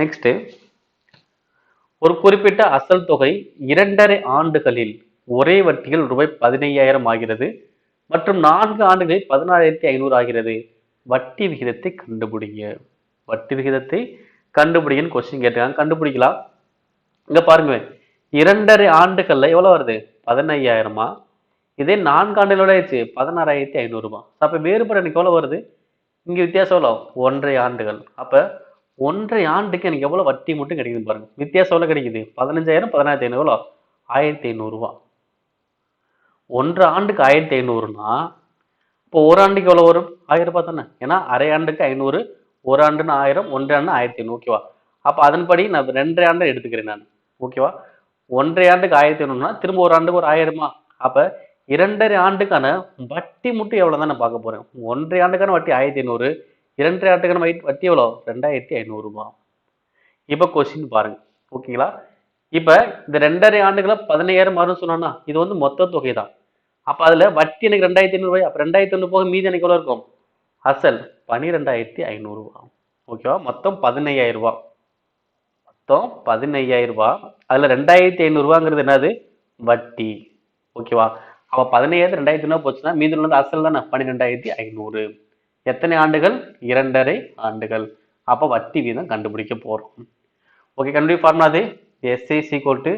S1: நெக்ஸ்ட், ஒரு குறிப்பிட்ட அசல் தொகை 2½ ஆண்டுகளில் ஒரே வட்டியில் ரூபாய் 15,000 ஆகிறது மற்றும் 4 ஆண்டுகளில் 16,500 ஆகிறது. வட்டி விகிதத்தை கண்டுபிடிங்க. வட்டி விகிதத்தை கண்டுபிடிங்கன்னு கொஸ்டின் கேட்டாங்க. கண்டுபிடிக்கலாம். இங்க பாருங்க, 2½ ஆண்டுகள்ல எவ்வளவு வருது? 15,000. இதே 4 ஆண்டுகளோட ஆயிடுச்சு 16,500 ரூபாய். அப்ப வேறுபாடு எனக்கு எவ்வளவு வருது? இங்க வித்தியாசம் எவ்வளவு? 1½ ஆண்டுகள். அப்ப 1½ ஆண்டுக்கு எனக்கு எவ்வளவு வட்டி மட்டும் கிடைக்குது பாருங்க. வித்தியாசம் எவ்வளவு கிடைக்குது? 15,000 16,500 எவ்வளோ? 1,500 ரூபாய். 1½ ஆண்டுக்கு 1,500னா இப்போ ஒரு ஆண்டுக்கு எவ்வளவு வரும்? 1000 ரூபாய் தானே? ஏன்னா அரை ஆண்டுக்கு 500, ஒரு ஆண்டுன்னு 1000, 1½ ஆண்டுனா 1,500, ஓகேவா? அப்ப அதன்படி நான் 2½ ஆண்டு எடுத்துக்கிறேன் நான், ஓகேவா? 1½ ஆண்டுக்கு 1,500னா திரும்ப ஒரு ஆண்டுக்கு ஒரு 1000மா? அப்ப 2½ ஆண்டுக்கான வட்டி மட்டும் எவ்வளவு தான் நான் பார்க்க போறேன். 1½ ஆண்டுக்கான வட்டி 1,500, 2½ ஆண்டுக்கான வட்டி எவ்வளோ? 2,500 ரூபாய். இப்ப கொஸ்டின் பாருங்க, ஓகேங்களா? இப்ப இந்த 2½ ஆண்டுகள 15,000 மாறும் சொன்னோம்னா இது வந்து மொத்த தொகை தான். அப்ப அதுல வட்டி எனக்கு 2,500 ரூபாய். அப்ப 2,500 போக மீதி எனக்கு எவ்வளவு இருக்கும்? அசல் 12,500 ரூபாய். ஓகேவா? மொத்தம் 15,000 ரூபாய். மொத்தம் 15,000 ரூபாய். அதுல 2,500 ரூபாங்கிறது என்னது? வட்டி. ஓகேவா? அப்ப 15,000 2,500 போச்சுன்னா மீதி உள்ளது அசல் தானே? 12,500. எத்தனை ஆண்டுகள்? 2½ ஆண்டுகள். அப்ப வட்டி வீதம் கண்டுபிடிக்க போறோம். ஓகே, கண்டுபிடி ஃபார்முலா அது SI =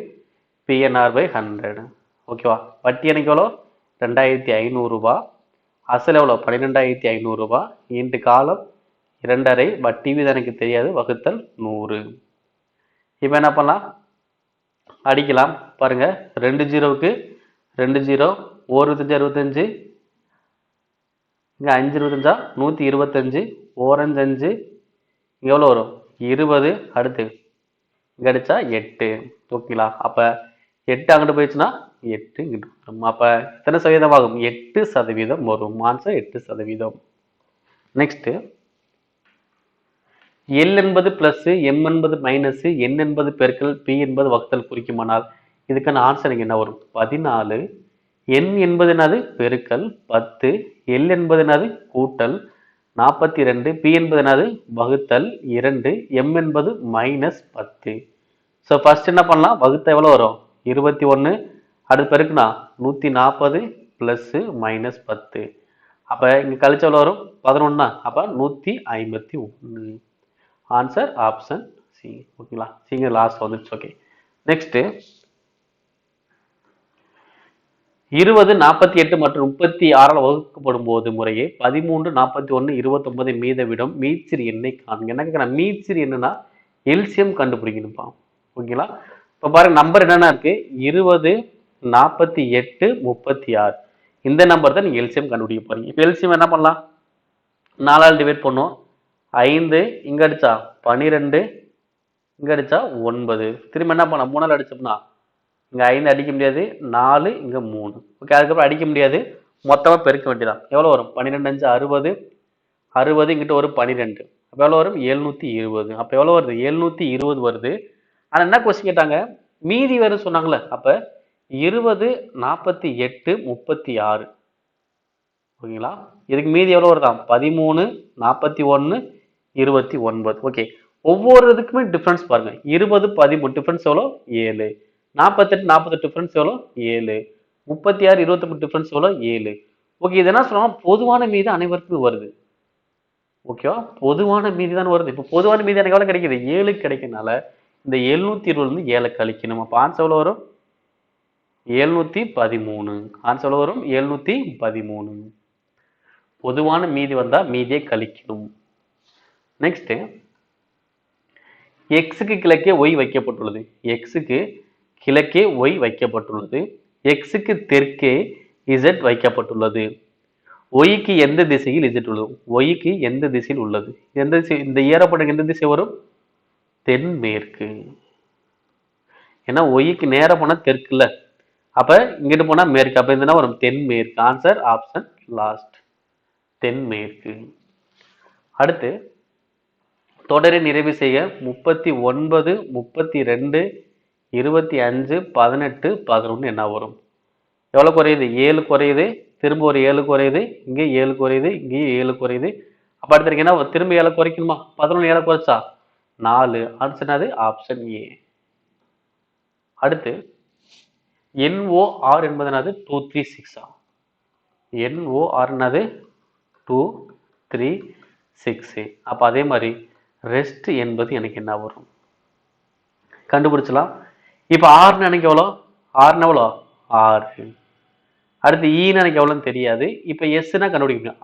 S1: PNR/100. ஓகேவா? வட்டி எனக்கு எவ்வளோ? 2,500 ரூபாய். அசல் எவ்வளோ? 12,500 ரூபாய். இன்ட்டு காலம் 2½ வட்டி வீதம் எனக்கு தெரியாது, வகுத்தல் 100. இப்போ என்ன பண்ணலாம்? அடிக்கலாம். பாருங்க, 2 0க்கு 2 0, 1 5 65, இங்க 5 25 125, 1 5 5, இங்க எவ்வளோ வரும்? 20. அடுத்து இங்கே அடித்தா 8. ஓகேங்களா? அப்போ 8 அங்கிட்டு போயிடுச்சுன்னா 8 இங்கிட்டு வரும். அப்போ எத்தனை சதவீதம் ஆகும்? 8% வரும். ஆன்சர் 8%. நெக்ஸ்ட்டு எல் என்பது பிளஸ், எம் என்பது மைனஸ், என் என்பது பெருக்கல், பி என்பது வகுத்தல் குறிக்குமானால் இதுக்கான ஆன்சர் இங்கே என்ன வரும்? 14. என் என்பது என்னது? பெருக்கல் 10. எல் என்பது என்னது? கூட்டல் 42. பி என்பது என்னது? வகுத்தல் 2. எம் என்பது மைனஸ் 10. ஸோ ஃபர்ஸ்ட் என்ன பண்ணலாம்? வகுத்த எவ்வளோ வரும்? 21. அடுத்து பெருக்குனா 140 பிளஸ் மைனஸ் 10. அப்போ இங்கே கழிச்சு எவ்வளோ வரும்? 11. அப்போ 151. Answer option C. ஓகேங்களா? சிங்க லாஸ்ட் வந்துச்சு. ஓகே. நெக்ஸ்ட் 20, 48 மற்றும் 36 வகுக்கப்படும் போது முறையே 13, 41, 29 மீத விடம் மீச்சிறு எண்ணை காணுங்க. என்ன கேட்குறேன்? மீச்சிறு என்னன்னா எல்சியம் கண்டுபிடிக்கணும்ப்பா. ஓகேங்களா? இப்போ பாருங்க நம்பர் என்னென்ன இருக்கு? 20, 48, 36. இந்த நம்பர் தான் நீங்க எல்சியம் கண்டுபிடிக்க போறீங்க. இப்போ எல்சியம் என்ன பண்ணலாம்? 4ஆல் டிவைட் பண்ணும். 5 இங்க அடிச்சா 12, இங்க அடிச்சா 9. திரும்ப என்ன பண்ணலாம்? 3ஆல் அடிச்சோம்னா இங்க 5 அடிக்க முடியாது, 4 இங்க 3. ஓகே, அதுக்கப்புறம் அடிக்க முடியாது, மொத்தமா பெருக்க வேண்டியதான். எவ்வளவு வரும்? 12 5 60. 60 இங்கிட்ட ஒரு 12. அப்ப எவ்வளவு வரும்? 720. அப்ப எவ்வளவு வருது? 720 வருது. ஆனா என்ன கொஸ்டின் கேட்டாங்க? மீதி வேறு சொன்னாங்கல்ல. அப்ப 20, 48, 36. ஓகேங்களா? இதுக்கு மீதி எவ்வளவு வருதான்? 13, 41, 29. ஓகே, ஒவ்வொரு இதுக்குமே டிஃபரன்ஸ் பாருங்க. 20, 13 டிஃபரன்ஸ் எவ்வளோ? 7. 48, 48 டிஃபரன்ஸ் எவ்வளோ? 7. 36, 28 டிஃபரன்ஸ் எவ்வளோ? 7. ஓகே, இது என்ன சொல்லுவாங்க? பொதுவான மீதி அனைவருக்கும் வருது. ஓகேவா? பொதுவான மீதி தான் வருது. இப்போ பொதுவான மீதி எனக்கு எவ்வளோ கிடைக்குது? 7 கிடைக்கனால இந்த 720 இருந்து 7 கழிக்கணும். அப்போ ஆன்சர் எவ்வளோ வரும்? 713. ஆன்சர் எவ்வளோ வரும்? 713. பொதுவான மீதி வந்தா மீதியை கழிக்கணும். நெக்ஸ்ட் எக்ஸுக்கு கிழக்கே ஒய் வைக்கப்பட்டுள்ளது. எக்ஸுக்கு கிழக்கே ஒய் வைக்கப்பட்டுள்ளது. எக்ஸுக்கு தெற்கே இசட் வைக்கப்பட்டுள்ளது. ஒய்க்கு எந்த திசையில் இசட் உள்ளது? ஒய்க்கு எந்த திசையில் உள்ளது? எந்த திசை? இந்த ஏறப்பட்ட எந்த திசை வரும்? தென்மேற்கு. ஏன்னா ஒய்க்கு நேரம் போனா தெற்குல, அப்ப இங்கிட்டு போனா மேற்கு. அப்ப இந்த வரும்? தென்மேற்கு. ஆன்சர் ஆப்ஷன் லாஸ்ட், தென்மேற்கு. அடுத்து தொடரை நிறைவு செய்ய 39, 32, 25, 18, 11 என்ன வரும்? எவ்வளவு குறையுது? 7 குறையுது. திரும்ப ஒரு 7 குறையுது. இங்கே 7 குறையுது. இங்கேயும் 7 குறையுது. அப்ப அடுத்து என்ன? திரும்ப 7 குறைக்கணுமா? 11 7 குறைச்சா 4. ஆன்சர் அது ஆப்ஷன் ஏ. அடுத்து NOR என்பது என்னது? 236. NOR என்னது? 236. அப்ப அதே மாதிரி ரெஸ்ட் என்பது எனக்கு என்ன வரும்? கண்டுபிடிச்சலாம். இப்ப ஆர்னு எனக்கு எவ்வளோ? ஆர்னு எவ்வளோ? 6. அடுத்து ஈன்னு எனக்கு எவ்வளோன்னு தெரியாது. இப்போ எஸ்னா கண்டுபிடிக்கணும்.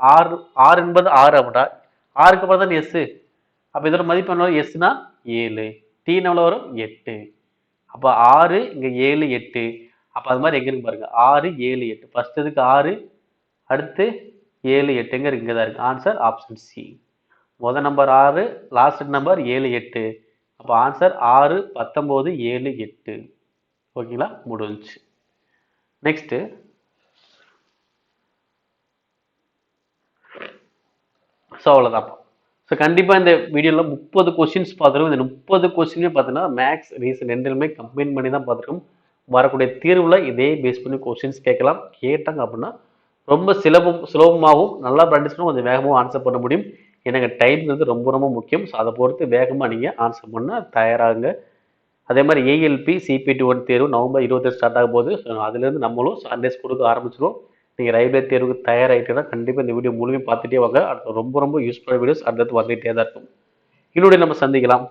S1: ஆர் என்பது 6 அப்படின்னா ஆருக்கு அப்புறம் தான் எஸ். அப்போ இதோட மதிப்பு என்ன? எஸ்னா 7. டீன்னு எவ்வளோ வரும்? 8. அப்போ 6 இங்கே 7 8. அப்போ அது மாதிரி எங்க இருக்கு பாருங்க. 6 7 8. ஃபர்ஸ்ட் இதுக்கு 6, அடுத்து 7 8 எங்க இருக்கு? இங்கே தான் இருக்கு. Answer option C. முதல் நம்பர் 6, லாஸ்ட் நம்பர் 7 8. அப்போ ஆன்சர் 6 19 7 8. ஓகேங்களா? முடிஞ்சு. Next so அவ்வளோதான்ப்பா. ஸோ கண்டிப்பாக இந்த வீடியோவில் 30 கொஸ்டின்ஸ் பார்த்துருக்கோம். இந்த 30 கொஸ்டினே பார்த்தீங்கன்னா மேக்ஸ் ரீசன் ரெண்டுமே கம்பைன் பண்ணி தான் பார்த்துருக்கோம். வரக்கூடிய தீர்வில் இதே பேஸ் பண்ணி கொஸ்டின்ஸ் கேட்கலாம். கேட்டாங்க அப்படின்னா ரொம்ப சுலபமாகவும் நல்லா ப்ராக்டிஸ் பண்ணி கொஞ்சம் வேகமாகவும் ஆன்சர் பண்ண முடியும். எனக்கு டைம்ங்கிறது ரொம்ப ரொம்ப முக்கியம். ஸோ அதை பொறுத்து வேகமாக நீங்கள் ஆன்சர் பண்ண தயாராகுங்க. அதே மாதிரி ஏஎல்பி சிபிடி 1 தேர்வு நவம்பர் 20 ஸ்டார்ட் ஆக போகுது. ஸோ அதுலேருந்து நம்மளும் சண்டேஸ் கொடுக்க ஆரம்பிச்சிடும். நீங்கள் ரயில்வே தேர்வுக்கு தயாராகிட்டீங்கன்னா கண்டிப்பாக இந்த வீடியோ முழுமையாக பார்த்துட்டே வாங்க. அடுத்து ரொம்ப ரொம்ப யூஸ்ஃபுல்லான வீடியோஸ் அடுத்தது வந்துகிட்டே தான் இருக்கும். இன்னொரு நம்ம சந்திக்கலாம்.